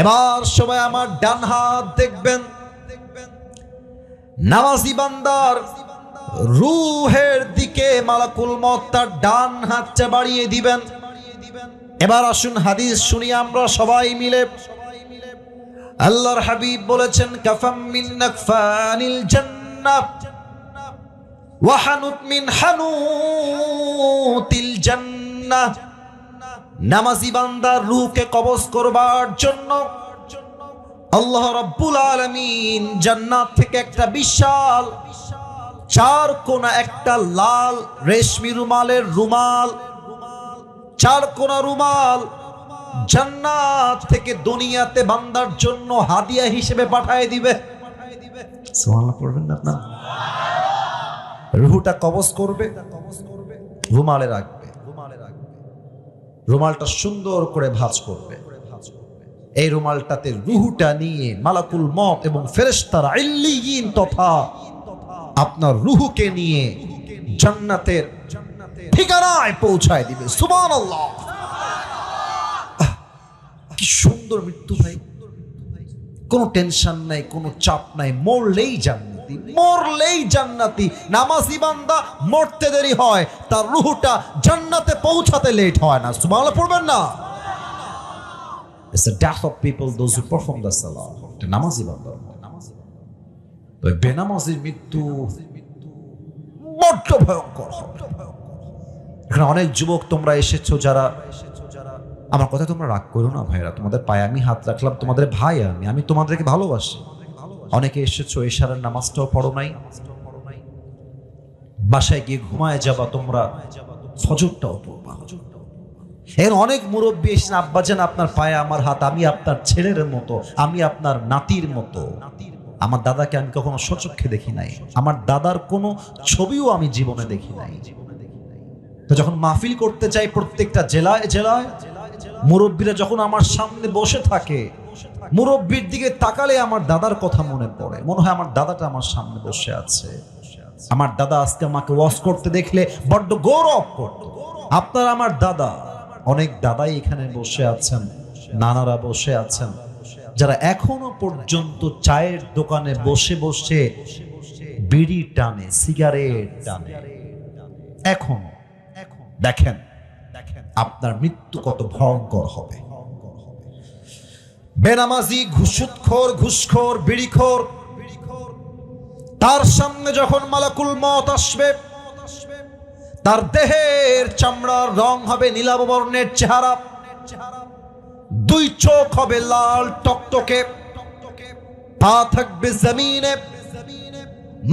এবার সবাই আমার ডান হাত দেখবেন। নামাজি বান্দার রূহের দিকে মালাকুল মউত তার ডান হাতটা বাড়িয়ে দিবেন। এবার আসুন হাদিস শুনি আমরা সবাই মিলে। আল্লাহর হাবিব বলেছেন কাফাম মিন নাকফানিল জান্নাহ ওয়া হানুত মিন হানুতিল জান্নাহ। নামাজি বান্দার রূহকে কবজ করবার জন্য আল্লাহ রাব্বুল আলামিন জান্নাত থেকে একটা বিশাল 4 কোনা একটা লাল রেশমি রুমালের রুমাল, 4 কোনা রুমাল জান্নাত থেকে দুনিয়াতে বান্দার জন্য হাদিয়া হিসেবে পাঠিয়ে দিবে। সুবহানাল্লাহ পড়বেন না আপনারা? রূহটা কবজ করবে, রুমালে রাখবে, রুমালটা সুন্দর করে ভাঁজ করবে। এই রুমালটাতে রূহটা নিয়ে মালাকুল মউত এবং ফেরেশতারা ইল্লিয়িন তথা আপনার রূহকে নিয়ে জান্নাতের ঠিকানায় পৌঁছায় দিবে। সুবহানাল্লাহ। কি সুন্দর মৃত্যু ভাই, কোনো টেনশন নাই, কোনো চাপ নাই, মরলেই জান্নাতি, মরলেই জান্নাতি। নামাজি বান্দা মরতে দেরি হয়, তার রূহটা জান্নাতে পৌঁছাতে লেট হয় না। সুবহানাল্লাহ পড়বেন না? It's the death of people those who perform the salah. নামাজি বান্দা, বেনামাজির মৃত্যু বড্ড ভয়ঙ্কর। এখানে অনেক যুবক তোমরা এসেছো যারা, আমার কথা তোমরা রাগ করো না ভাইরা, তোমাদের পায়ে আমি হাত রাখলাম, তোমাদের ভাই আমি তোমাদেরকে ভালোবাসি। অনেকে এসেছো এশারের নামাজটাও পড়ো নাই, বাসায় গিয়ে ঘুমায় যাবা, তোমরা ফজরটাও পড়বা। এর অনেক মুরব্বী এসেছেন, আব্বাজান আপনার পায়ে আমার হাত, আমি আপনার ছেলের মতো, আমি আপনার নাতির মতো। আমার দাদাকে আমি কখনো সচক্ষে দেখি নাই, আমার দাদার কোনো ছবিও আমি জীবনে দেখি নাই। তো যখন মাহফিল করতে যাই প্রত্যেকটা জেলায় জেলায়, মুরব্বীরা যখন আমার সামনে বসে থাকে, মুরব্বীর দিকে তাকালে আমার দাদার কথা মনে পড়ে, মনে হয় আমার দাদাটা আমার সামনে বসে আছে। আমার দাদা আজকে আমাকে ওয়াজ করতে দেখলে বড্ড গৌরব করত। আপনার আমার দাদা, অনেক দাদাই এখানে বসে আছেন, নানারা বসে আছেন, যারা এখনো পর্যন্ত চায়ের দোকানে বসে বসে বিড়ি টানে, সিগারেট টানে, এখনো দেখেন আপনার মৃত্যু কত ভয়ঙ্কর হবে। বেনামাজি, ঘুষখোর, ঘুষখোর, বিড়িখোর, তার সামনে যখন মালাকুল মওত আসবে, তার দেহের চামড়ার রং হবে নীলাভ বর্ণের চেহারা, দুই চোখ হবে লাল টকটকে, পা থাকবে জমিনে,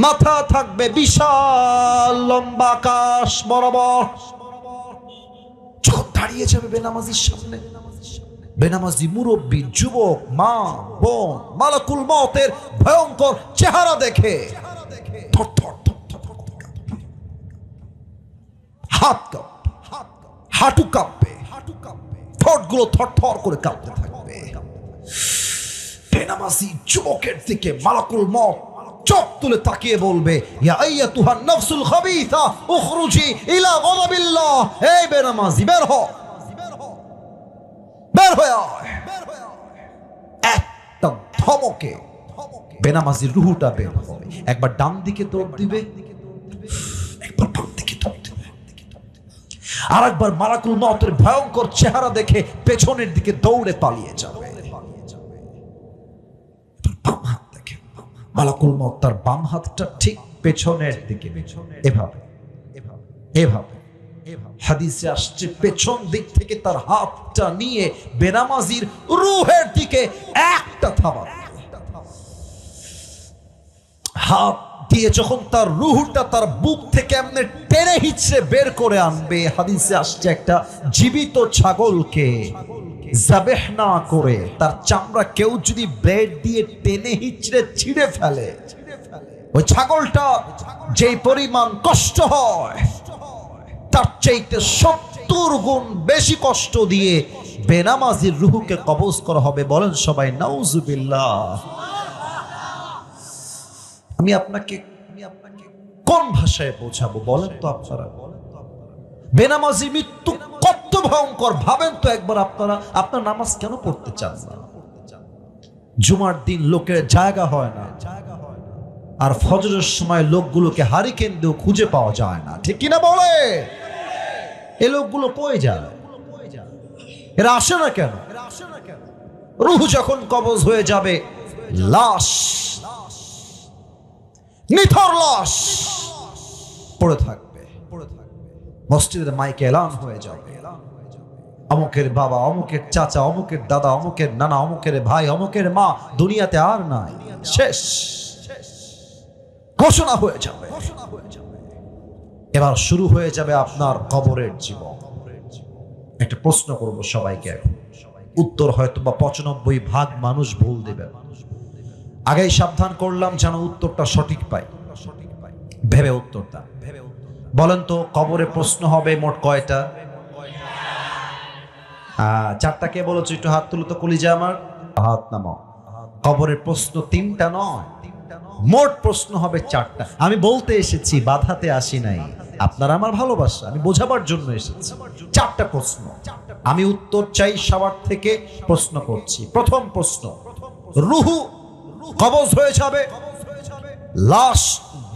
মাথা থাকবে বিশাল লম্বা আকাশ বরাবর। যখন দাঁড়িয়ে যাবে বেনামাজির সামনে, বেনামাজি, মুরব্বী, যুবক, মা, বোন, মালাকুল মওতের ভয়ঙ্কর চেহারা দেখে থরথর হাত কাঁপবে, হাঁটু কাঁপবে, ঠোঁটগুলো থরথর করে কাঁপতে থাকবে। বেনামাজি যুবকের দিকে মালাকুল মওত চোখ তুলে তাকিয়ে বলবে, ইয়া আইয়াতুহান নাফসুল খাবিসা উখরুজি ইলা গাদাবিল্লাহ। এই বেনামাজি, বের হ, বের হয়ে আয়। একটা ধমকে বেনামাজির রুহুটা বের হবে। একবার ডান দিকে দৌড় দিবে, একবার বাম দিকে দৌড় দিবে, আর একবার মালাকুল মওতের ভয়ঙ্কর চেহারা দেখে পেছনের দিকে দৌড়ে পালিয়ে যাবে। বাম হাত দেখে মালাকুল মওত তার বাম হাতটা ঠিক পেছনের দিকে, এভাবে এভাবে হাদিসে আসছে, পেছন দিক থেকে তার হাতটা নিয়ে বেনামাজির রূহের দিকে একটা থাবা, হাত দিয়ে যখন তার রূহটা তার বুক থেকে এমনি টেনে হিচড়ে বের করে আনবে। হাদিসে আসছে, একটা জীবিত ছাগলকে যাবেহ না করে তার চামড়া কেউ যদি ব্লেড দিয়ে টেনে হিচড়ে ছিঁড়ে ফেলে, ওই ছাগলটা যেই পরিমাণ কষ্ট হয়, তার চাইতে 70 গুণ বেশি কষ্ট দিয়ে বেনামাজির রূহকে কবজ করা হবে। বলেন সবাই নাউজুবিল্লাহ। আমি আপনাকে কোন ভাষায় বোঝাবো বলেন তো আপনারা? বেনামাজি মৃত্যু কত ভয়ঙ্কর ভাবেন তো একবার আপনারা। আপনার নামাজ কেন পড়তে চান না? জুমার দিন লোকের জায়গা হয় না, আর ফজরের সময় লোকগুলোকে হারিকেন দিয়েও খুঁজে পাওয়া যায় না, ঠিক কিনা বলে? এই লোকগুলো কই যায়? এরা আসে না কেন? রূহ যখন কবজ হয়ে যাবে, লাশ, নিথর লাশ পড়ে থাকবে। মসজিদের মাইকে এলান হয়ে যাবে, অমুকের বাবা, অমুকের চাচা, অমুকের দাদা, অমুকের নানা, অমুকের ভাই, অমুকের মা দুনিয়াতে আর নাই, শেষ ঘোষণা হয়ে যাবে। এবার শুরু হয়ে যাবে আপনার কবরের জীবন। একটা প্রশ্ন করব সবাইকে, এখন উত্তর হয়তো বা 95% মানুষ ভুল দেবে। আগেই সাবধান করলাম যেন উত্তরটা সঠিক পাই, ভেবে উত্তরটা বলেন তো। কবরে প্রশ্ন হবে মোট কয়টা? 4টা। কে বলেছো? একটু হাত তুলো তো, কলিজা আমার, হাত নামাও। কবরের প্রশ্ন 3টা নয়, মোট প্রশ্ন হবে 4টা। আমি বলতে এসেছি, বাধাতে আসি নাই। আপনারা আমার ভালোবাসা, আমি বোঝাবার জন্য এসেছি। 4টা প্রশ্ন, আমি উত্তর চাই সবার থেকে। প্রশ্ন করছি। প্রথম প্রশ্ন, রূহ কবজ হয়ে যাবে, লাশ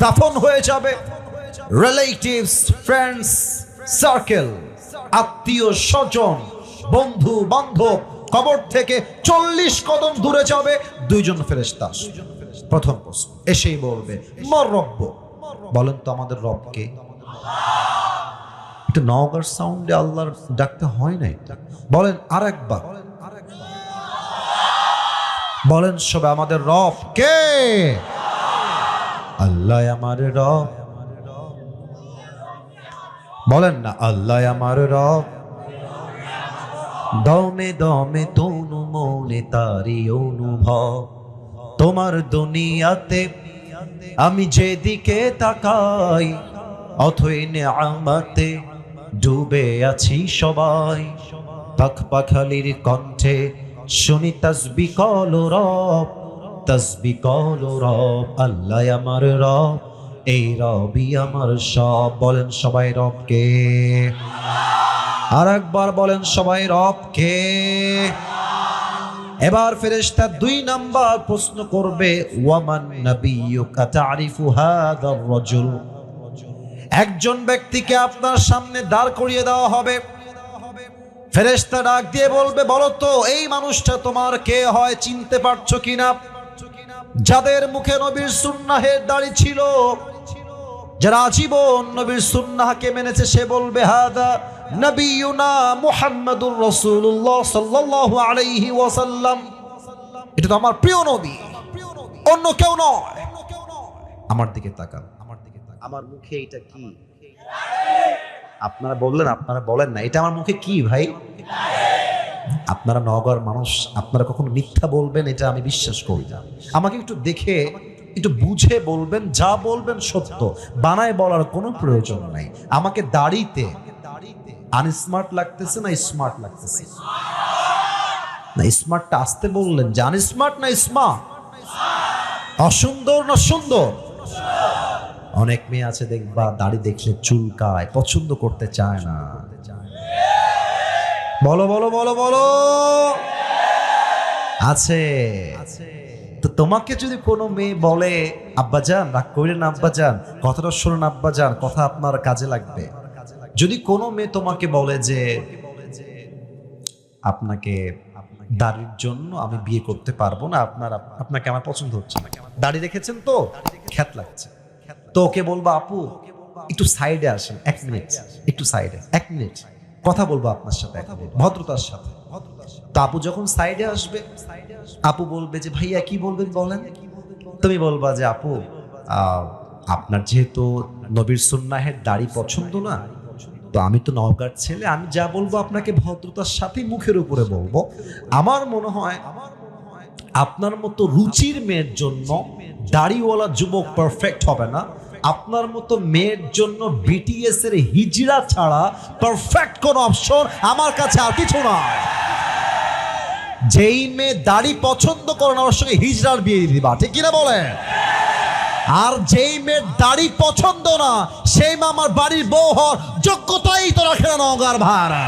দাফন হয়ে যাবে, রিলেটিভস, ফ্রেন্ডস, সার্কেল, আত্মীয় স্বজন, বন্ধু বান্ধব কবর থেকে 40 কদম দূরে যাবে, 2 জন ফেরেশতা। প্রথম প্রশ্ন এসেই বলবে, মার রব্ব। বলেন তো আমাদের রব কে? এটা নওগাঁর সাউন্ডে আল্লাহর ডাকতে হয় নাই। বলেন আরেকবার, বলেন সবাই, আমাদের রব কে? আল্লাহ আমার রব। বলেন না, আল্লাহ আমার রব। দমে দমে তনু মনে তারি অনুভব, তোমার দুনিয়াতে আমি যেদিকে তাকাই, অথই নেয়ামতে ডুবে আছি সবাই। পাখ পাখালির কণ্ঠে শুনি তাসবিহ কলো রব, তাসবিহ কলো রব। আল্লাহ আমার রব, এই রবই আমার সব। বলেন সবাই রব কে? আর একবার বলেন সবাই, রব কে? এবার ফেরেশতা 2 নাম্বার প্রশ্ন করবে, ওয়ামান নাবিয়্যুকা তা'রিফু হাযার রাজুল। একজন ব্যক্তিকে আপনার সামনে দাঁড় করিয়ে দেওয়া হবে। ফেরেশতা ডাক দিয়ে বলবে, বলো তো এই মানুষটা তোমার কে হয়, চিনতে পারছো কিনা? যাদের মুখে নবীর সুন্নাহের দাড়ি ছিল, যারা আজীবন নবীর সুন্নাহকে মেনেছে, সে বলবে হাদা নবিয়ুনা মুহাম্মাদুর রাসূলুল্লাহ সাল্লাল্লাহু আলাইহি ওয়াসাল্লাম। এটা তো আমার প্রিয় নবী, অন্য কেউ নয়। আমার দিকে তাকান, আমার মুখে এটা কি? আপনারা বললেন, আপনারা বলেন না, এটা আমার মুখে কি ভাই? আপনারা নগর মানুষ, আপনারা কখনো মিথ্যা বলবেন এটা আমি বিশ্বাস করি না। আমাকে একটু দেখে একটু বুঝে বলবেন, যা বলবেন সত্য, বানায় বলার কোনো প্রয়োজন নাই। আমাকে দাড়িতে আনস্মার্ট লাগতেছে না স্মার্ট লাগতেছে? না স্মার্টটা আসতে বললেন, যে আনস্মার্ট না স্মার্ট? অসুন্দর না সুন্দর? অনেক মেয়ে আছে দেখবা দাড়ি দেখলে চুলকায়, পছন্দ করতে চায় না। বলো বলো বলো বলো, আছে। তো তোমাকে যদি কোনো মেয়ে বলে, আব্বাজান রাগ করেন না আব্বাজান, কথাটা শুনুন আব্বাজান, কথা আপনার কাজে লাগবে। যদি কোনো মেয়ে তোমাকে বলে যে আপনাকে দাড়ির জন্য আমি বিয়ে করতে পারবো না, আপনাকে আমার পছন্দ হচ্ছে না, দাড়ি রেখেছেন তো খ্যাত লাগছে, তো ওকে বলবো আপু একটু সাইডে আসেন 1 মিনিট, একটু সাইডে 1 মিনিট কথা বলবো আপনার সাথে, 1 মিনিট ভদ্রতার সাথে। তো আপু যখন সাইডে আসবে, আপু বলবে যে ভাইয়া কি বলবেন বলেন। তুমি বলবা যে আপু আপনার যেহেতু নবীর সুন্নাহের দাড়ি পছন্দ না, তো আমি তো নওগাঁর ছেলে, আমি যা বলবো আপনাকে ভদ্রতার সাথে মুখের উপরে বলবো। আমার মনে হয় আপনার মতো রুচির মেয়ের জন্য দাড়িওয়ালা যুবক পারফেক্ট হবে না, আপনার মতো মেয়ের জন্য বিটিএস এর হিজড়া ছাড়া পারফেক্ট কোন অপশন আমার কাছে আর কিছু না। যেই মেয়ে দাড়ি পছন্দ করে না ওর সঙ্গে হিজড়ার বিয়ে দিবা, ঠিক কিনা বলেন? আর যেই মেয়ের দাড়ি পছন্দ না সেই মা আমার বাড়ির বউ হওয়ার যোগ্যতাই তো রাখে না নওগাঁর ভাড়া।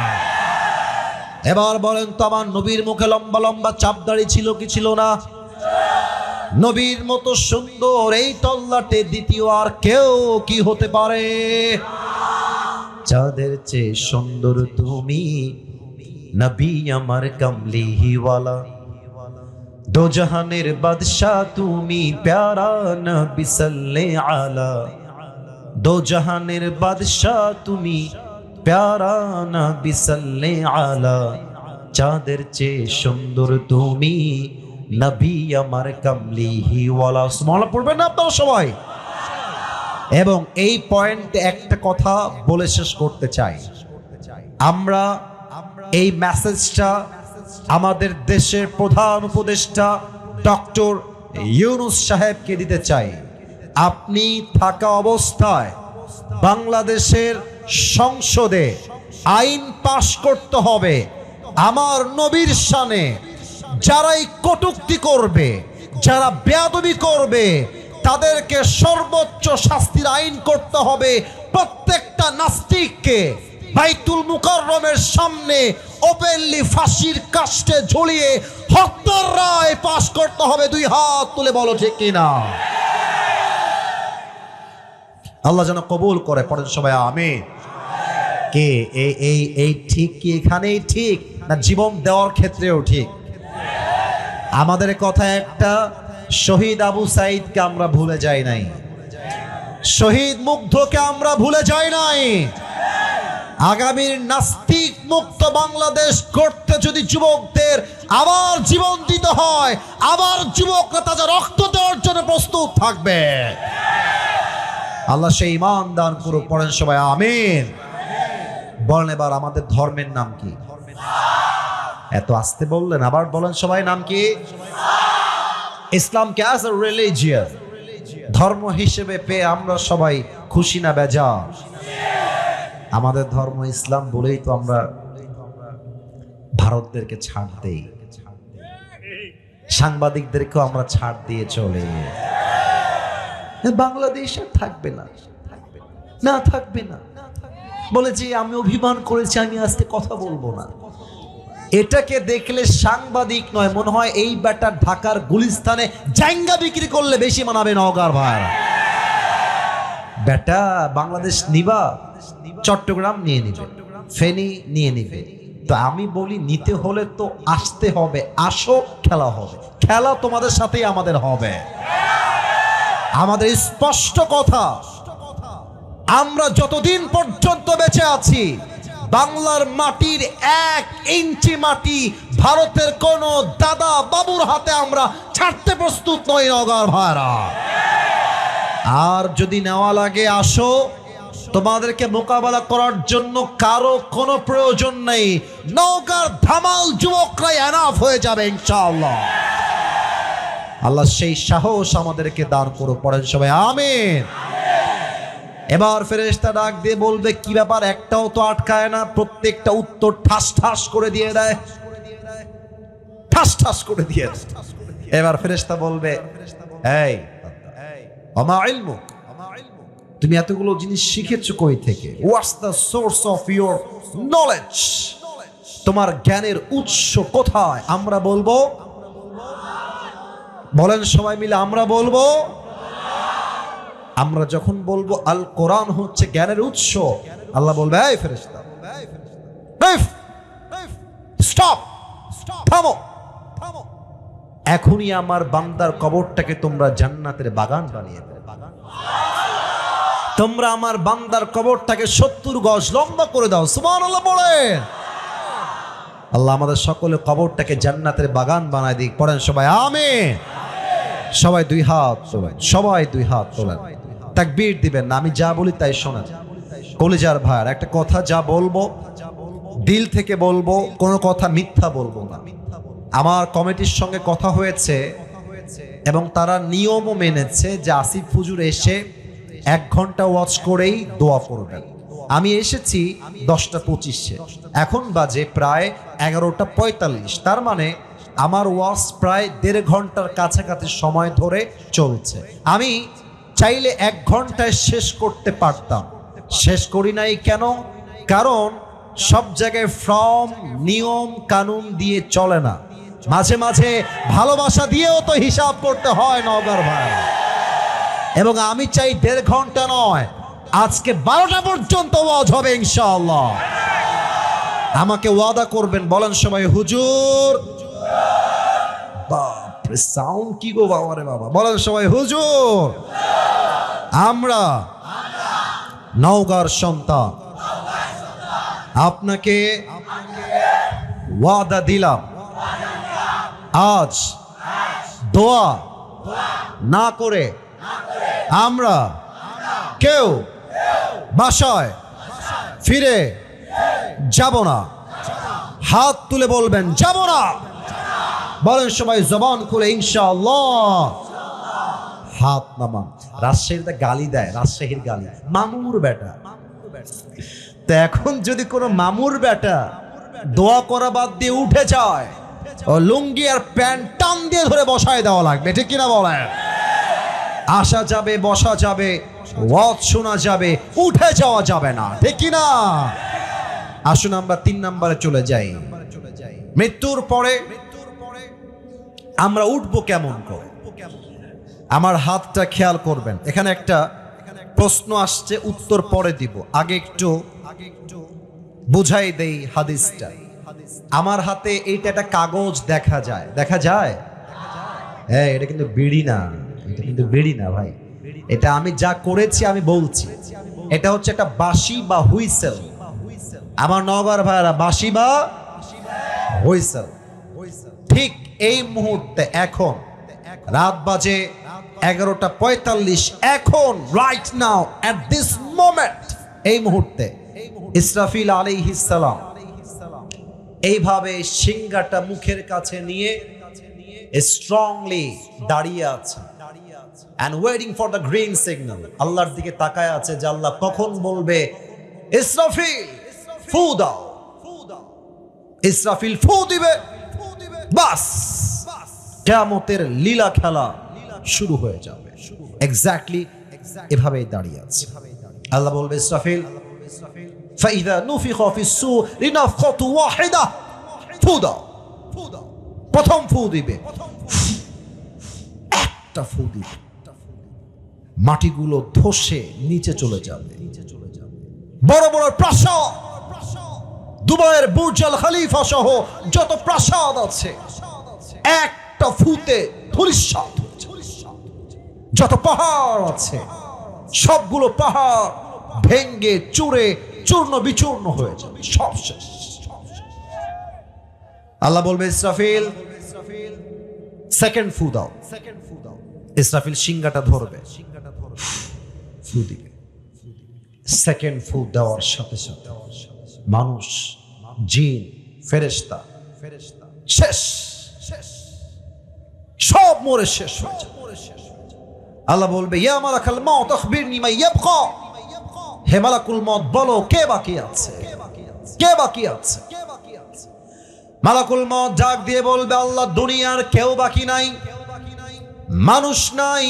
এবার বলেন তো আমার নবীর মুখে লম্বা লম্বা চাপ দাড়ি ছিল কি ছিল না? নবীর মতো সুন্দর এই তল্লাটে দ্বিতীয় আর কেউ কি হতে পারে? চাঁদের চেয়ে সুন্দর তুমি নবী আমার কামলিওয়ালা, দো জাহানের বাদশাহ তুমি প্যারা নবী সাল্লে আলা, দো জাহানের বাদশাহ তুমি প্যারা নবী সাল্লে আলা, চাঁদের চেয়ে সুন্দর তুমি নবী আমার কামলিওয়ালা। সুবহানাল্লাহ পড়বেন না আপনারা সবাই? এবং এই পয়েন্টে একটা কথা বলে শেষ করতে চাই, আমরা এই মেসেজটা আমাদের দেশের প্রধান উপদেষ্টা ডক্টর ইউনূস সাহেবকে দিতে চাই। আপনি থাকা অবস্থায় বাংলাদেশের সংসদে আইন পাশ করতে হবে, আমার নবীর শানে যারাই কটূক্তি করবে, যারা বেয়াদবি করবে, তাদেরকে সর্বোচ্চ শাস্তির আইন করতে হবে। প্রত্যেকটা নাস্তিককে বাইতুল মুকাররমের সামনে ওপেনলি ফাঁসির কাস্টে ঝুলিয়ে হত্যার রায় পাশ করতে হবে। 2 হাত তুলে বলো ঠিক কিনা? আল্লাহ যেন কবুল করে, পড়েন সবাই আমিন। কে এই ঠিক কি এখানেই ঠিক না জীবন দেওয়ার ক্ষেত্রেও ঠিক? আমাদের কথা একটা, শহীদ আবু সাইদকে আমরা ভুলে যাই নাই, শহীদ মুগ্ধকে আমরা ভুলে যাই নাই। আগামীর নাস্তিক মুক্ত বাংলাদেশ করতে যদি যুবকদের আবার জীবন দিতে হয়, আবার যুবকরা তাদের রক্ত দেওয়ার জন্য প্রস্তুত থাকবে। আল্লাহ সেই ঈমান দান করুক, পড়েন সবাই আমিন। বলেন এবার আমাদের ধর্মের নাম কি? এত আসতে বললেন, আবার বলেন সবাই নাম কি? ইসলামকে অ্যাজ এ রিলিজিয়ন ধর্ম হিসেবে পেয়ে আমরা সবাই খুশি না বেজার? আমাদের ধর্ম ইসলাম বলেই তো আমরা ভারতদেরকে ছাড় দেই, সাংবাদিকদেরকেও আমরা ছাড় দিয়ে চলে। বাংলাদেশ আর থাকবে না, না থাকবে না বলে যে আমি অভিমান করেছি, আমি আজকে কথা বলবো না। এটাকে দেখলে সাংবাদিক নয়, মনে হয় এই ব্যাটা ঢাকার গুলিস্তানে জাইঙ্গা বিক্রি করলে বেশি মানাবে নওগাঁর ভাই। বেটা বাংলাদেশ নিবা, চট্টগ্রাম নিয়ে নিবে, ফেনী নিয়ে নিবে। তো আমি বলি নিতে হলে তো আসতে হবে, আসো, খেলা হবে, খেলা তোমাদের সাথেই আমাদের হবে। আমাদের স্পষ্ট কথা, আমরা যতদিন পর্যন্ত বেঁচে আছি বাংলার মাটির 1 ইঞ্চি মাটি ভারতের কোন দাদা বাবুর হাতে আমরা ছাড়তে প্রস্তুত নই নওগাঁর ভাইরা। আর যদি নেওয়া লাগে আসো, তোমাদেরকে মোকাবেলা করার জন্য কারো কোনো প্রয়োজন নেই। নওগাঁর ধামাল যুবকরাই এনাফ হয়ে যাবে ইনশাআল্লাহ। আল্লাহ সেই সাহস আমাদেরকে দান করো, পড়েন সবাই আমিন। এবার ফেরেশতা ডাক দিয়ে বলবে, কি ব্যাপার, একটাও তো আটকায় না, প্রত্যেকটা উত্তর ঠাস ঠাস করে দিয়ে দেয়, ঠাস ঠাস করে দিয়ে দেয়। এবার ফেরেশতা বলবে, এই আমা ইলমুক, তুমি এতগুলো জিনিস শিখেছো কই থেকে? What's the source of your knowledge? তোমার জ্ঞানের উৎস কোথায়? আমরা বলবো, বলেন সবাই মিলে, আমরা বলবো। আমরা যখন বলবো আল কোরআন হচ্ছে জ্ঞানের উৎস, আল্লাহ বলবে, এই ফেরেশতা স্টপ, থামো, এখনই আমার বান্দার কবরটাকে তোমরা জান্নাতের বাগান বানিয়ে দেবে। তোমরা আমার বান্দার কবরটাকে 70 গজ লম্বা করে দাও। সুবহানাল্লাহ বলেন। আল্লাহ আমাদের সকলের কবরটাকে জান্নাতের বাগান বানায় দিক, পড়েন সবাই আমিন। সবাই দুই হাত তোলেন, সবাই দুই হাত তোলেন, তাকবীর দিবেন না, আমি যা বলি তাই শোনেন। কলিজার ভাইয়ার একটা কথা, যা বলবো দিল থেকে বলবো, কোনো কথা মিথ্যা বলবো না। আমার কমিটির সঙ্গে কথা হয়েছে এবং তারা নিয়মও মেনেছে যে আসিফ হুজুর এসে 1 ঘন্টা ওয়াচ করেই দোয়া করবেন। আমি এসেছি 10:25, এখন বাজে প্রায় 11:45, তার মানে আমার ওয়াচ প্রায় 1.5 ঘন্টার কাছাকাছি সময় ধরে চলছে। আমি চাইলে 1 ঘন্টায় শেষ করতে পারতাম, শেষ করি নাই। কেন? কারণ সব জায়গায় ফর্ম নিয়ম কানুন দিয়ে চলে না, মাঝে মাঝে ভালোবাসা দিয়েও তো হিসাব করতে হয় নওগাঁর ভাই। এবং আমি চাই 1.5 ঘন্টা নয়, আজকে 12টা পর্যন্ত ওয়াজ হবে ইনশাআল্লাহ। আমাকে ওয়াদা করবেন, বলেন সবাই হুজুর। বাপরে সাউন্ড কি গো বাবা রে বাবা, বলেন সবাই হুজুর। আমরা নওগাঁর সন্তান, আপনাকে ওয়াদা দিলাম, আজ দোয়া না করে আমরা কেউ বাসায় ফিরে যাব না। হাত তুলে বলবেন যাব না, বলেন সবাই জবান খুলে ইনশাআল্লাহ। হাত নামান। রাজশাহীতে গালি দেয়, রাজশাহীর গালি, মামুর বেটা। তো এখন যদি কোনো মামুর বেটা দোয়া করা বাদ দিয়ে উঠে যায়, ও লুঙ্গি আর প্যান্ট টান দিয়ে ধরে বসায় দেওয়া লাগবে, ঠিক কিনা বলেন? আসা যাবে, বসা যাবে, ওয়াজ শোনা যাবে, উঠে যাওয়া যাবে না, ঠিক কিনা? আসুন আমরা 3 নম্বরে চলে যাই। মৃত্যুর পরে আমরা উঠবো কেমন করে? আমার হাতটা খেয়াল করবেন। এখানে একটা প্রশ্ন আসছে, উত্তর পরে দিব, আগে একটু বুঝাই দেই হাদিসটা। আমার হাতে এইটা একটা কাগজ দেখা যায়, দেখা যায়? হ্যাঁ, এটা কিন্তু বিড়ি না, এটা কিন্তু বিড়ি না ভাই। এটা আমি যা করেছি আমি বলছি, এটা হচ্ছে একটা বাঁশি বা হুইসেল। আমার নওগাঁর ভাইরা বাঁশি বা হুইসেল। ঠিক এই মুহূর্তে এখন রাত বাজে 11:45, এখন right now at this moment, এই মুহূর্তে ইসরাফিল আলাইহিস সালাম এইভাবে সিংহাটা মুখের কাছে নিয়ে স্ট্রংলি দাঁড়িয়ে আছে and waiting for the green signal। আল্লাহর দিকে তাকায় আছে যে আল্লাহ কখন বলবে ইসরাফিল ফু দাও। ইসরাফিল ফু দিবে, বাস কিয়ামতের লীলা খেলা শুরু হয়ে যাবে। এক্স্যাক্টলি এভাবেই দাঁড়িয়ে আছে। আল্লাহ বলবে ইসরাফিল ফাইদা নুফিখা ফিস-সূর নাফখাতু ওয়াহিদা ফু দাও। প্রথম ফু দিবে, একটা ফু দিবে, মাটিগুলো ধসে নিচে চলে যাবে। বড় বড় প্রাসাদ, দুবাইয়ের বুর্জ আল খলিফা সহ যত প্রাসাদ আছে একটা ফুতে ধূলিসাৎ হয়ে যাবে। যত পাহাড় আছে সবগুলো পাহাড় ভেঙ্গে চুরে চূর্ণ বিচূর্ণ হয়ে যাবে, সব শেষ। আল্লাহ বলবে ইসরাফিল সেকেন্ড ফু দাও। ইসরাফিল সিংহাটা ধরবে, ফু দিবে। সেকেন্ড ফু দেওয়ার সাথে সাথে মানুষ, জিন, ফেরেশতা শেষ, সব মরে শেষ হয়ে যাবে। আল্লাহ বলবে ইয়া মালাকাল মউত আখবিরনি মা ইয়াবকা, হে মালাকুল মউত বলো কে বাকি আছে, কে বাকি আছে। মালাকুল মউত ডাক দিয়ে বলবে আল্লাহ দুনিয়ার কেউ বাকি নাই, মানুষ নাই,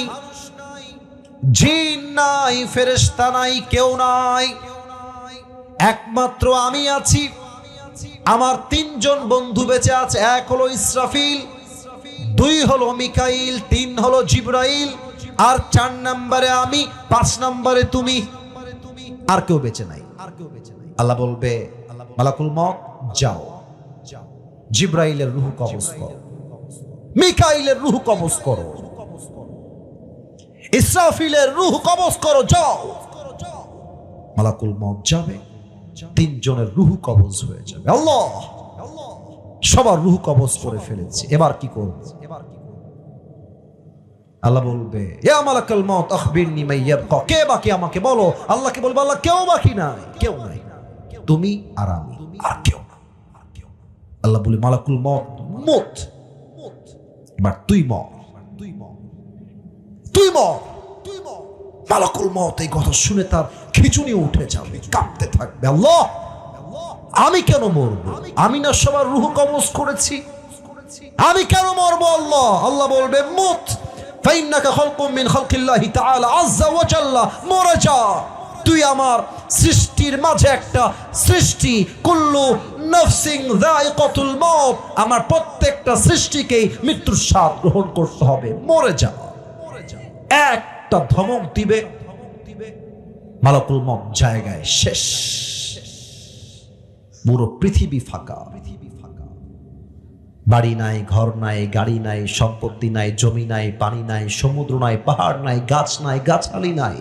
জিন নাই, ফেরেশতা নাই, কেউ নাই, একমাত্র আমি আছি। আমার তিনজন বন্ধু বেঁচে আছে, এক হলো ইসরাফিল, দুই হলো মিকাইল, তিন হলো জিবরাইল, আর 4 নম্বরে আমি, 5 নম্বরে তুমি, আর কেউ বেঁচে নাই। আল্লাহ বলবে মালাকুল মউত যাও, জিবরাইলের রূহ কবজ করো, মিকাইলের রূহ কবজ করো, ইসরাফিলের রূহ কবজ করো, যাও। মালাকুল মউত যাবে, তিনজনের রূহ কবজ হয়ে যাবে। আল্লাহ সবার রূহ কবজ করে ফেলেছে, এবার কি করব? আল্লাহ বলবে ইয়া মালাকাল মউত আখবিরনি মা ইয়াবকা, কে বাকি আমাকে বলো। আল্লাহকে বলবে আল্লাহ কেউ বাকি নাই, কেউ নাই, তুমি আর আমি, আর কেউ না। আল্লাহ বলে মালাকুল মউত মুত, এবার তুই মর, তুই মর। মালাকুল মউত এই কথা শুনে তার খিঁচুনি উঠে যাবে, কাঁপতে থাকবে। আল্লাহ আমি কেন মরবো? আমি না সবার রূহ কবজ করেছি, আমি কেন মরবো? আল্লাহ আল্লাহ বলবে মুত ফাইন্নাকা খালকুম মিন খালকিল্লাহি তাআলা আযজা ওয়া জাল্লা, মরে যা, তুই আমার সৃষ্টির মাঝে একটা সৃষ্টি। কুল্লু নাফসিন যায়িকাতুল মউত, আমার প্রত্যেকটা সৃষ্টিকেই মৃত্যুর স্বাদ গ্রহণ করতে হবে, মরে যা। একটা ধমক দিবে, মালাকুল মউত জায়গায় শেষ, পুরো পৃথিবী ফাঁকা। বাড়ি নাই, ঘর নাই, গাড়ি নাই, সম্পত্তি নাই, জমি নাই, পানি নাই, সমুদ্র নাই, পাহাড় নাই, গাছ নাই, গাছালি নাই,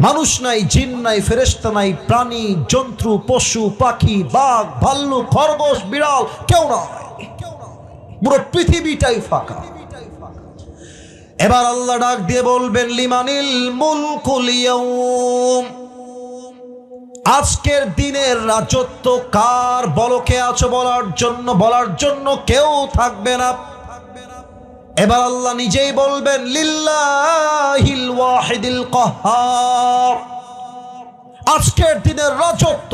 মানুষ নাই, জিন নাই, ফেরেশতা নাই, প্রাণী, জন্তু, পশু, পাখি, বাঘ, ভাল্লুক, খরগোশ, বিড়াল, কেউ নাই, পুরো পৃথিবীটাই ফাঁকা। এবার আল্লাহ ডাক দিয়ে বলবেন লিমানিল মুলকুল ইয়াউম, আজকের দিনের রাজত্ব কার? বলো কে আছো বলার জন্য কেউ থাকবে না। এবার আল্লাহ নিজেই বলবেন লিল্লাহিল ওয়াহিদিল কাহ্হার, আজকের দিনের রাজত্ব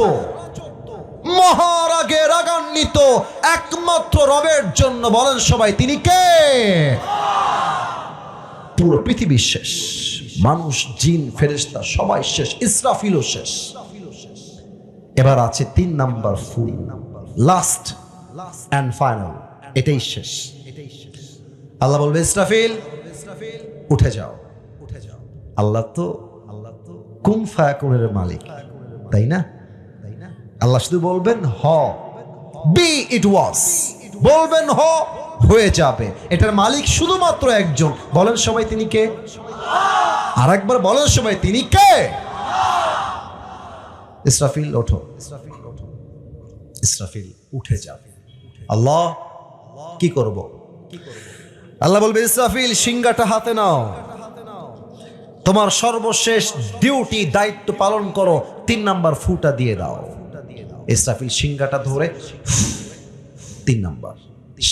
মহারাগে রাগান্বিত একমাত্র রবের জন্য। বলেন সবাই তিনি কে? পুরো পৃথিবী শেষ, মানুষ, জিন, ফেরেশতা সবাই শেষ, ইসরাফিলও শেষ। এবার আছে 3 নাম্বার ফুল, লাস্ট এন্ড ফাইনাল, এটাই শেষ। আল্লাহ বলবে ইসরাফিল উঠে যাও। আল্লাহ তো কুন ফায়াকুনের মালিক, তাই না? আল্লাহ শুধু বলবেন হ, বি ইট ওয়াজ, বলবেন হ, হয়ে যাবে। এটার মালিক শুধুমাত্র একজন। বলেন সবাই তিনি কে? আর একবার বলেন সবাই তিনি কে? ইসরাফিল ওঠো, ইসরাফিল উঠে যাবে। আল্লাহ কি করব? আল্লাহ বলবে ইসরাফিল সিংহাটা হাতে নাও, তোমার সর্বশেষ ডিউটি, দায়িত্ব পালন করো, 3 নাম্বার ফুটা দিয়ে দাও। ইসরাফিল সিংহাটা ধরে 3 নাম্বার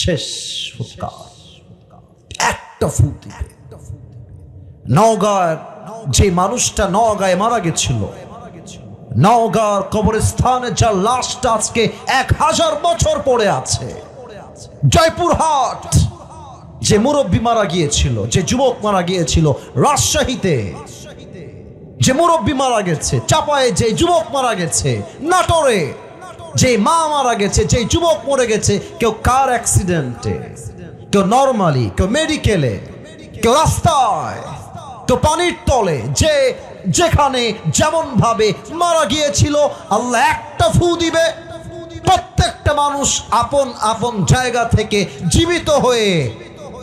শেষ ফুৎকার, একটা ফু দিবে। নওগাঁর যে মানুষটা নওগাঁয় মারা গেছিল, নওগাঁর কবরস্থানে যার লাশটা আজকে 1000 বছর পড়ে আছে, জয়পুরহাট যে মুরব্বী মারা গিয়েছিল, যে যুবক মারা গিয়েছিল, রাজশাহীতে যে মুরব্বী মারা গেছে, চাপায়ে যে যুবক মারা গেছে, নাটোরে যে মা মারা গেছে, যে যুবক মরে গেছে, কেউ কার অ্যাক্সিডেন্টে, কেউ নর্মালি, কেউ মেডিকেলে, কেউ রাস্তায়, কেউ পানির তলে, যে যেখানে যেমন ভাবে মারা গিয়েছিল, আল্লাহ একটা ফু দিবে, প্রত্যেকটা মানুষ আপন আপন জায়গা থেকে জীবিত হয়ে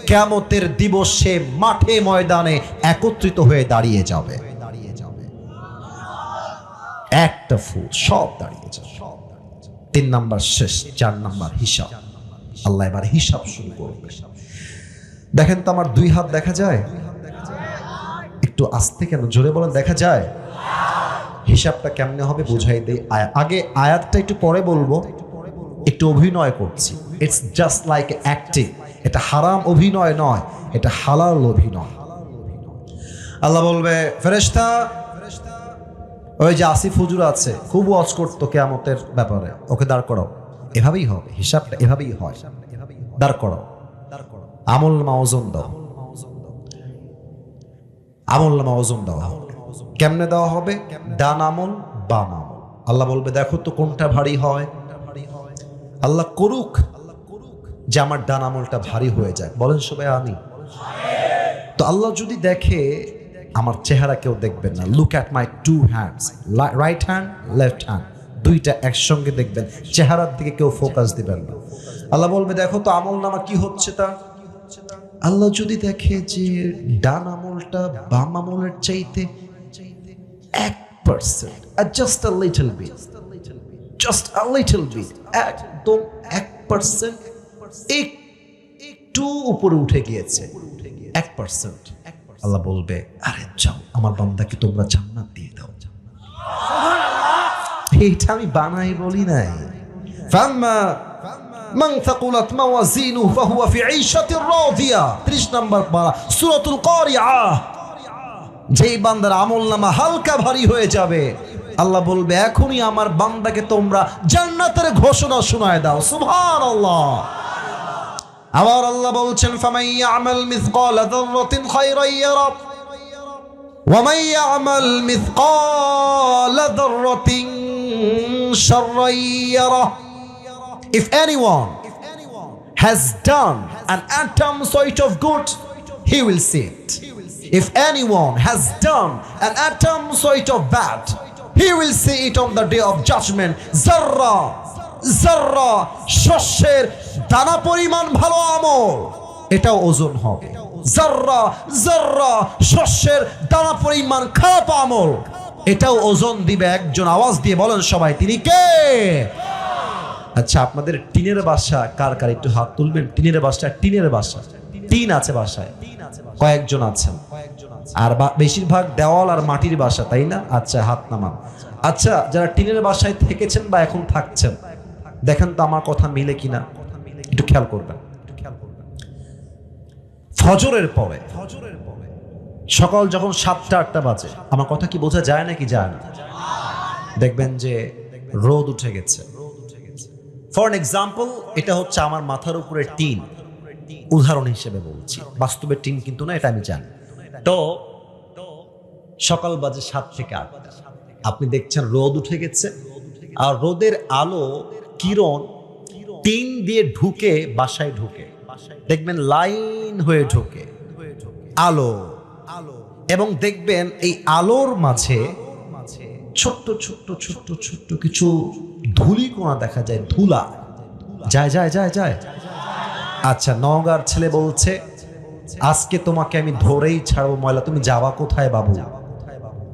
কিয়ামতের দিবসে মাঠে ময়দানে একত্রিত হয়ে দাঁড়িয়ে যাবে। একটা ফু, সব দাঁড়িয়ে যাবে। 3 নাম্বার শেষ, 4 নাম্বার হিসাব। আল্লাহ এবার হিসাব শুরু করবে। দেখেন তো আমার 2 হাত দেখা যায়? একটু আস্তে কেন, জোরে বলেন, দেখা যায়? হিসাবটা কেমনে হবে বুঝাই দেই। আগে আয়াতটা একটু পরে বলবো, একটু অভিনয় করছি। It's just like acting. এটা হারাম অভিনয় নয়, এটা হালাল অভিনয়। আল্লাহ বলবে, ফেরেশতা, ওই যে আসিফ হুজুর আছে, খুব ওয়াজ করতো কিয়ামতের ব্যাপারে, ওকে দাঁড় করাও। এভাবেই হবে, হিসাবটা এভাবেই হয়। দাঁড় করাও, আমল নামা ওজন দাও, আমল নামা ওজন দেওয়া হবে। কেমনে দেওয়া হবে? ডান আমল, বাম আমল। আল্লাহ বলবে, দেখো তো কোনটা ভারী হয়। আল্লাহ করুক যে আমার ডান আমলটা ভারী হয়ে যায়। বলেন সবাই আমি। তো আল্লাহ যদি দেখে আমার চেহারা কেউ দেখবেন না, look at my 2 hands, right hand, left hand, দুইটা একসঙ্গে দেখবেন, চেহারার দিকে কেউ ফোকাস দিবেন না। আল্লাহ বলবে, দেখো তো আমল নামা কি হচ্ছে তা। আল্লাহ যদি দেখে যে ডান আমলটা বাম আমলের চাইতে 1%, just a little bit, just a little bit, একদম 1% একটু উপরে উঠে গিয়েছে, 1%, আল্লাহ বলবে, আরে যাও, আমার বান্দাকে তোমরা জান্নাত দিয়ে দাও। এইটা আমি বানাই বলি নাই। ফাম্মা মান থাকুলাত মাওয়াজিনুহু ফাহুয়া ফি ঈশাতির রাদিয়া, 30 নম্বর পারা সূরাতুল কারিআ। যেই বান্দার আমলনামা হালকা ভারী হয়ে যাবে, আল্লাহ বলবে, এখনই আমার বান্দাকে তোমরা জান্নাতের ঘোষণা শোনায় দাও। সুবহানাল্লাহ। আবার আল্লাহ বলছেন, ফামান ইয়ামাল মিসকালা যাররাতিন খায়রান ইয়ারা ওয়া মান ইয়ামাল মিসকালা যাররাতিন শাররান ইয়ারা। If anyone has done an atom sort of good, he will see it. If anyone has done an atom sort of bad, he will see it on the day of judgment. Zarra, zarra, শস্যের দানা পরিমাণ ভালো আমল, এটাও ওজন হবে। জাররা, জাররা, শস্যের দানা পরিমাণ খারাপ আমল, এটাও ওজন দিবে একজন। আওয়াজ দিয়ে বলেন সবাই, তিনি কে? আচ্ছা, আপনাদের টিনের বাসা কার কার একটু হাত তুলবেন। টিনের বাসা, টিনের বাসা, টিন আছে বাসায়, কয়েকজন আছেন? আর বেশিরভাগ দেওয়াল আর মাটির বাসা, তাই না? আচ্ছা, হাত নামান। আচ্ছা, যারা টিনের বাসায় থেকেছেন বা এখন থাকছেন, দেখেন তো আমার কথা মিলে কিনা, একটু খেয়াল করবেন। ফজরের পরে, সকাল যখন 7টা-8টা বাজে, আমার কথা কি বোঝা যায় নাকি যায় না? দেখবেন যে রোদ উঠে গেছে। ফর এক্সাম্পল, এটা হচ্ছে আমার মাথার উপরে টিন, উদাহরণ হিসেবে বলছি, বাস্তবে টিন কিন্তু না, এটা আমি জানি। তো সকাল বাজে 7 থেকে 8, আপনি দেখছেন রোদ উঠে গেছে, আর রোদের আলো কিরণ টিন দিয়ে ঢুকে বাসায় ঢুকে, দেখবেন লাইন হয়ে ঢুকে আলো, এবং দেখবেন এই আলোর মাঝে ছোট্ট ছোট্ট ছোট্ট ছোট্ট কিছু ধূলিকণা দেখা যায়, ধুলা যায় যায় যায় যায়। আচ্ছা, নওগাঁর ছেলে বলছে, আজকে তোমাকে আমি ধরেই ছাড়বো ময়লা, তুমি যাবা কোথায় বাবু?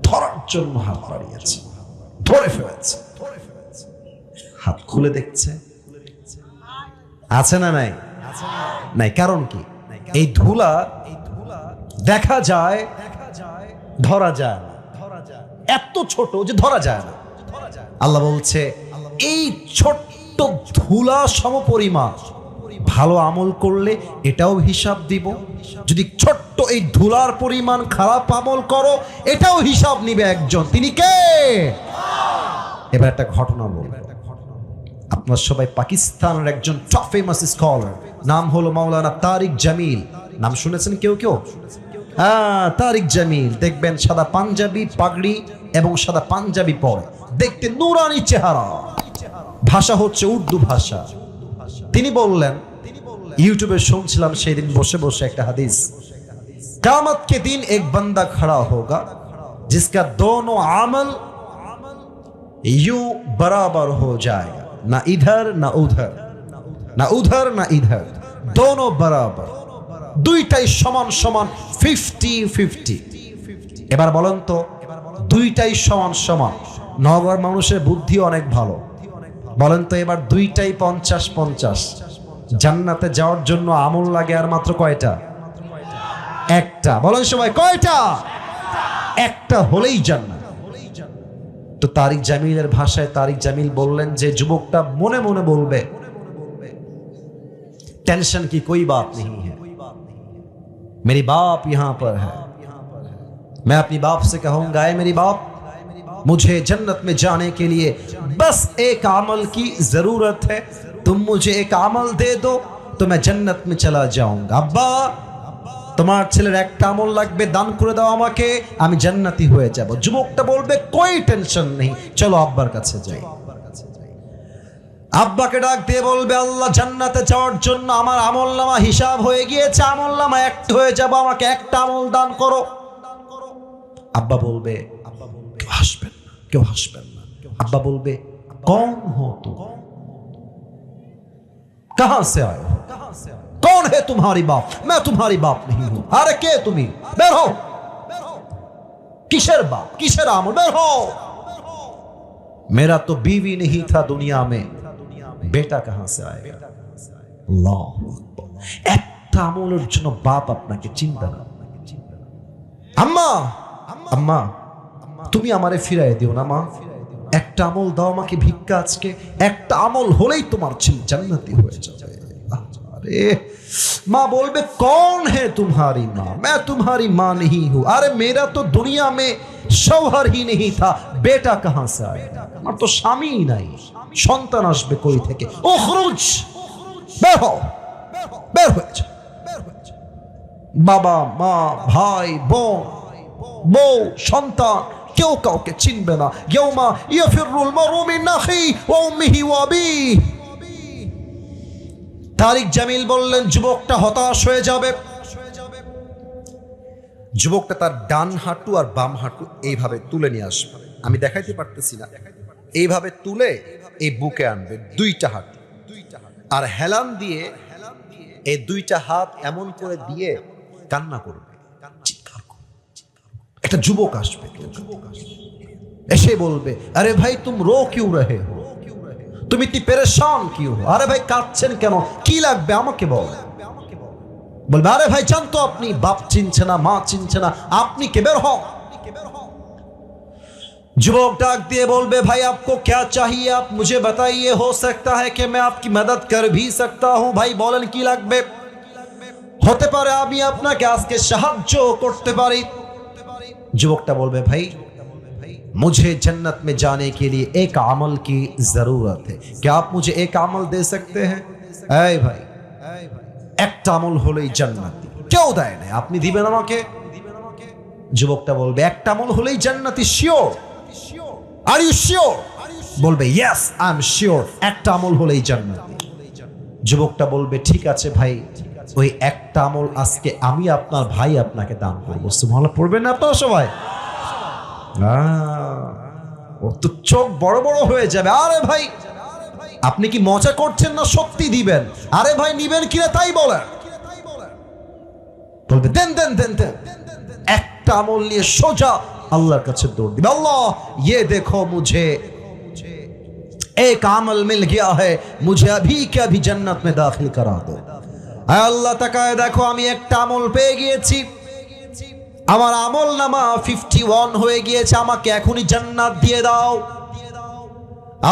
ধরার জন্য হাত বাড়িয়েছে, ধরে ফেলেছে, হাত খুলে দেখছে, আছে না নাই? নাই। কারণ কি? এই ধুলা দেখা যায়, ধরা যায় না, এত ছোট যে ধরা যায় না। আল্লাহ বলছে, এই ছোট্ট ধুলা সমপরিমাণ ভালো আমল করলে এটাও হিসাব দিব, যদি ছোট্ট এই ধুলার পরিমাণ খারাপ আমল করো এটাও হিসাব নিবে একজন। তিনি কে? এবার একটা ঘটনা বলবো। আপনারা সবাই পাকিস্তানের একজন টপ ফেমাস স্কলার, নাম হলো মাওলানা তারিক জামিল। নাম শুনেছেন কেউ কেউ? হ্যাঁ, তারিক জামিল। দেখবেন সাদা পাঞ্জাবি পাগড়ি এবং সাদা পাঞ্জাবি পরে, দেখতে নুরানি চেহারা, ভাষা হচ্ছে উর্দু ভাষা। তিনি বললেন, ইউটিউবে শুনছিলাম সেই দিন বসে বসে একটা হাদিস, क़यामत के दिन एक बंदा खड़ा होगा जिसका दोनों अमल यूं बराबर हो जाएगा, ना इधर ना उधर, ना उधर ना इधर, दोनों बराबर, দুইটাই সমান সমান, 50-50। এবার বলেন তো, দুইটাই সমান সমান। নগর মানুষের বুদ্ধি অনেক ভালো। বলেন তো এবার দুইটাই 50-50। জান্নাতে যাওয়ার জন্য আমল লাগে আর মাত্র কয়টা? একটা। বলেন সবাই কয়টা? একটা হলেই জান্নাত। তো তারিক জামিলের ভাষায় তারিক জামিল বললেন যে যুবকটা মনে মনে বলবে, टेंशन की कोई बात नहीं है, मेरी बाप यहां पर है, मैं अपनी बाप से कहूंगा, ऐ मेरी बाप, मुझे जन्नत में जाने के लिए बस एक अमल की जरूरत है, तुम मुझे एक अमल दे दो तो मैं जन्नत में चला जाऊंगा। अब्बा, তোমার ছেলের একটা আমল লাগবে, দান করে দাও আমাকে, আমি জান্নাতি হয়ে যাব। যুবকটা বলবে কোই টেনশন নেই, চলো আব্বার কাছে যাই। আব্বাকে ডাক দিয়ে বলবে, আল্লাহ, জান্নাতে যাওয়ার জন্য আমার আমলনামা হিসাব হয়ে গিয়েছে, আমলনামা একটা হয়ে যাব, আমাকে একটা আমল দান করো। আব্বা বলবে, কেউ হাসবেন না, কেউ হাসবেন না। আব্বা বলবে, কौन हो तुम, कहां से आए हो, कौन है तुम्हारी बाप, मैं तुम्हारी बाप नहीं हूं। अरे के तुम्ही, बेर हो, किशर बाप, किशर আমল, बेर हो। मेरा तो बीवी नहीं था दुनिया में, बेटा कहां से आएगा। अल्लाह আকবার। একটা আমলের জন্য বাপ আপনাকে চিন্তা না। আম্মা, আম্মা, তুমি আমারে ফিরাই দিও না মা, একটা আমল দাও আমাকে ভিক্ষা, আজকে একটা আমল হলেই তোমার ছেলে জান্নাতি হয়ে যাবে। अरे माँ बोलबे, कौन है तुम्हारी माँ, मैं तुम्हारी माँ नहीं हूं। अरे मेरा तो दुनिया में शौहर ही नहीं था, बेटा कहां से आएगा, আমার তো স্বামী নাই, সন্তান আসবে কই থেকে। উখরুজ, বের হও, বের হয়ে যাও। বাবা মা ভাই বোন বউ সন্তান কেউ কাউকে চিনবে না। ইয়াউমা ইয়াফিরুল মারউ মিন আখি ওয়া উম্মিহি ওয়া আবিহি। তারিক জামিল বললেন, যুবকটা হতাশ হয়ে যাবে। যুবকটা তার ডান হাঁটু আর বাম হাঁটু এইভাবে তুলে নিয়ে আসবে, আমি দেখাইতে পারতেছি না, এইভাবে তুলে এই বুকে আনবে দুইটা হাঁটু, আর হেলান দিয়ে এই দুইটা হাত এমন করে দিয়ে কান্না করবে, চিৎকার করবে। একটা যুবক আসবে, এসে বলবে, আরে ভাই তুম রো কিউ রহে হো, তুমি ইতনি পেরেশান কিউ হো, আরে ভাই কাঁদছেন কেন, কি লাগবে আমাকে বল। বলবে, আরে ভাই জানতো আপনি বাপ চিনছে না, মা চিনছে না, আপনি কে, বের হও। যুবক ডাক দিয়ে বলবে, ভাই आपको क्या चाहिए, आप मुझे बताइए, हो सकता है कि मैं आपकी मदद कर भी सकता हूं। ভাই বলেন কি লাগবে, হতে পারে আমি আপনাকে আজকে সাহায্য করতে পারি। যুবকটা বলবে, ভাই मुझे जन्नत में जाने के लिए एक अमल की जरूरत है, क्या आप मुझे एक अमल दे सकते हैं। ऐ भाई একটা আমল হলেই জান্নাতি, কেউ দেয় না, আপনি দিবেন আমাকে। যুবকটা বলবে, একটা আমল হলেই জান্নাতি, শিওর, আর ইউ শিওর। বলবে, ইয়েস আই এম শিওর, একটা আমল হলেই জান্নাতি। যুবকটা বলবে, ঠিক আছে ভাই, ওই একটা আমল আজকে আমি আপনার ভাই আপনাকে দান করবো। সুবহানাল্লাহ পড়বেন না আপনারা সবাই। ওর তো চোখ বড় বড় হয়ে যাবে। আরে ভাই আপনি কি মজা করছেন না সত্যি দিবেন? আরে ভাই নিবেন কিনা তাই বলেন। বলবে, দেন দেন দেন দেন। একটা আমল নিয়ে সোজা আল্লাহর কাছে দৌড় দিবে, আল্লাহ ये देखो मुझे एक अमल मिल गया है, मुझे अभी के अभी जन्नत में दाखिल करा दो। আল্লাহ তাকায় দেখো, আমি একটা আমল পেয়ে গিয়েছি, আমার আমল নামা 51 হয়ে গিয়েছে, আমাকে এখনই জান্নাত দিয়ে দাও।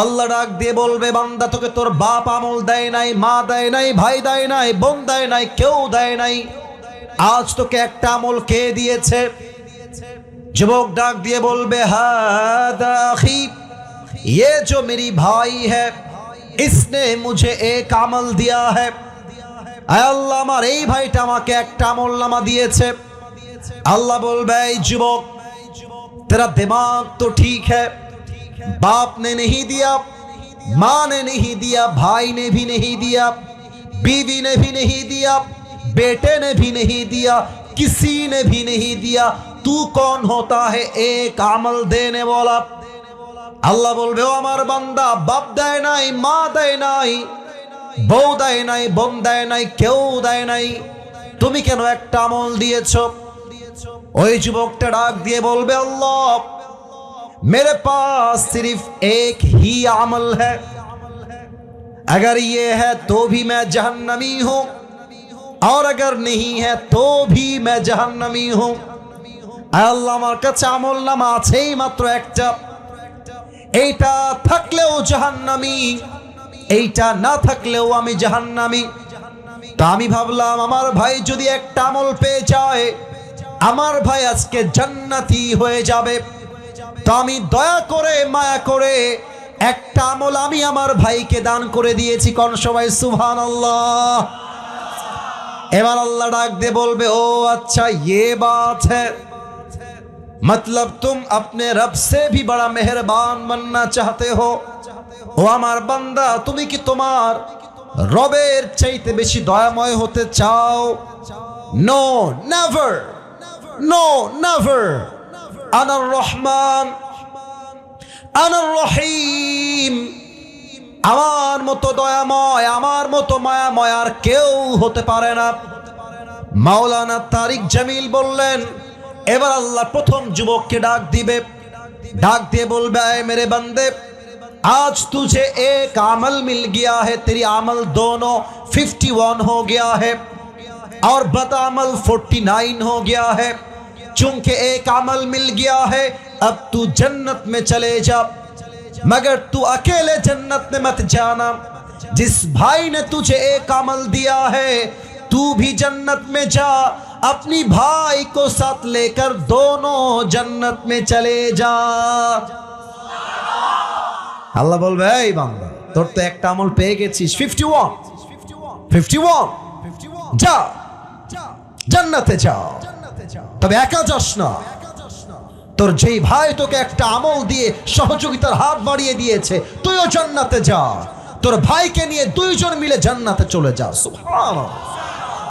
আল্লাহ ডাক দিয়ে বলবে, বান্দা তোকে তোর বাপ আমল দেয় নাই, মা দেয় নাই, ভাই দেয় নাই, বোন দেয় নাই, কেউ দেয় নাই, আজ তোকে একটা আমল কে দিয়েছে। যুবক ডাক দিয়ে বলবে, হাদা আখি, ये जो मेरी भाई है इसने मुझे एक আমল दिया है। আয় আল্লাহ, আমার এই ভাইটা আমাকে একটা আমল নামা দিয়েছে। अल्लाह बोल भाई जुबक, तेरा दिमाग तो ठीक है, बाप ने नहीं दिया, माँ ने नहीं दिया, भाई ने भी नहीं दिया, बीवी ने भी नहीं दिया, बेटे ने भी नहीं दिया, किसी ने भी नहीं दिया, तू कौन होता है एक अमल देने वाला? আল্লাহ বলবে, ও আমার বান্দা, বাপ দেয় নাই, মা দেয় নাই, বউ দেয় নাই, বোন দেয় নাই, কেউ দেয় নাই, তুমি কেন একটা আমল দিয়েছো? ওই যুবকটা ডাক দিয়ে বলবে, আল্লাহ मेरे पास सिर्फ एक ही अमल है, अगर ये है तो भी मैं जहन्नमी हूं, और अगर नहीं है तो भी मैं जहन्नमी हूं। আল্লাহ আমার কাছে আমল নামা আছেই মাত্র একটা, এইটা থাকলেও জাহান্নামী, এইটা না থাকলেও আমি জাহান্নামী। তা আমি ভাবলাম আমার ভাই যদি একটা আমল পেয়ে যায়, আমার ভাই আজকে জান্নাতি হয়ে যাবে। তো আমি দয়া করে মায়া করে একটা আমল আমি আমার ভাইকে দান করে দিয়েছি। কোন সবাই সুবহানাল্লাহ। এবার আল্লাহ ডাক দিয়ে বলবে, ও अच्छा ये बात है, मतलब तुम अपने रब से भी बड़ा मेहरबान बनना चाहते हो। ও আমার বান্দা, তুমি কি তোমার রবের চাইতে বেশি দয়াময় হতে চাও? No never, no never. আনার রহমান, আনার রহিম, আমার মতো দয়াময়, আমার মতো মায়াময় আর কেউ হতে পারে না। মাওলানা তারিক জামিল বললেন, এবার আল্লাহ প্রথম যুবককে ডাক দিবে, ডাক দিয়ে বলবে, আয় মেরে बंदे, आज तुझे एक अमल मिल गया है, तेरी अमल दोनों 51 हो गया है और बद अमल 49 हो गया है। चूंकि एक अमल मिल गया है, अब तू जन्नत में चले जा, मगर तू अकेले जन्नत में मत जाना। जिस भाई ने तुझे एक अमल दिया है, तू भी जन्नत में जा, अपनी भाई को साथ लेकर दोनों जन्नत में चले जा। আল্লাহ বলবে, এই বান্দা, তোর তো একটা আমল পেয়ে গেছিস, 51 যা, জান্নাতে যা। তবে একা যাস না, তোর যেই ভাই তোকে একটা আমল দিয়ে সহযোগিতার হাত বাড়িয়ে দিয়েছে, তুইও জান্নাতে যা, তোর ভাইকে নিয়ে দুইজন মিলে জান্নাতে চলে যা। সুবহানাল্লাহ।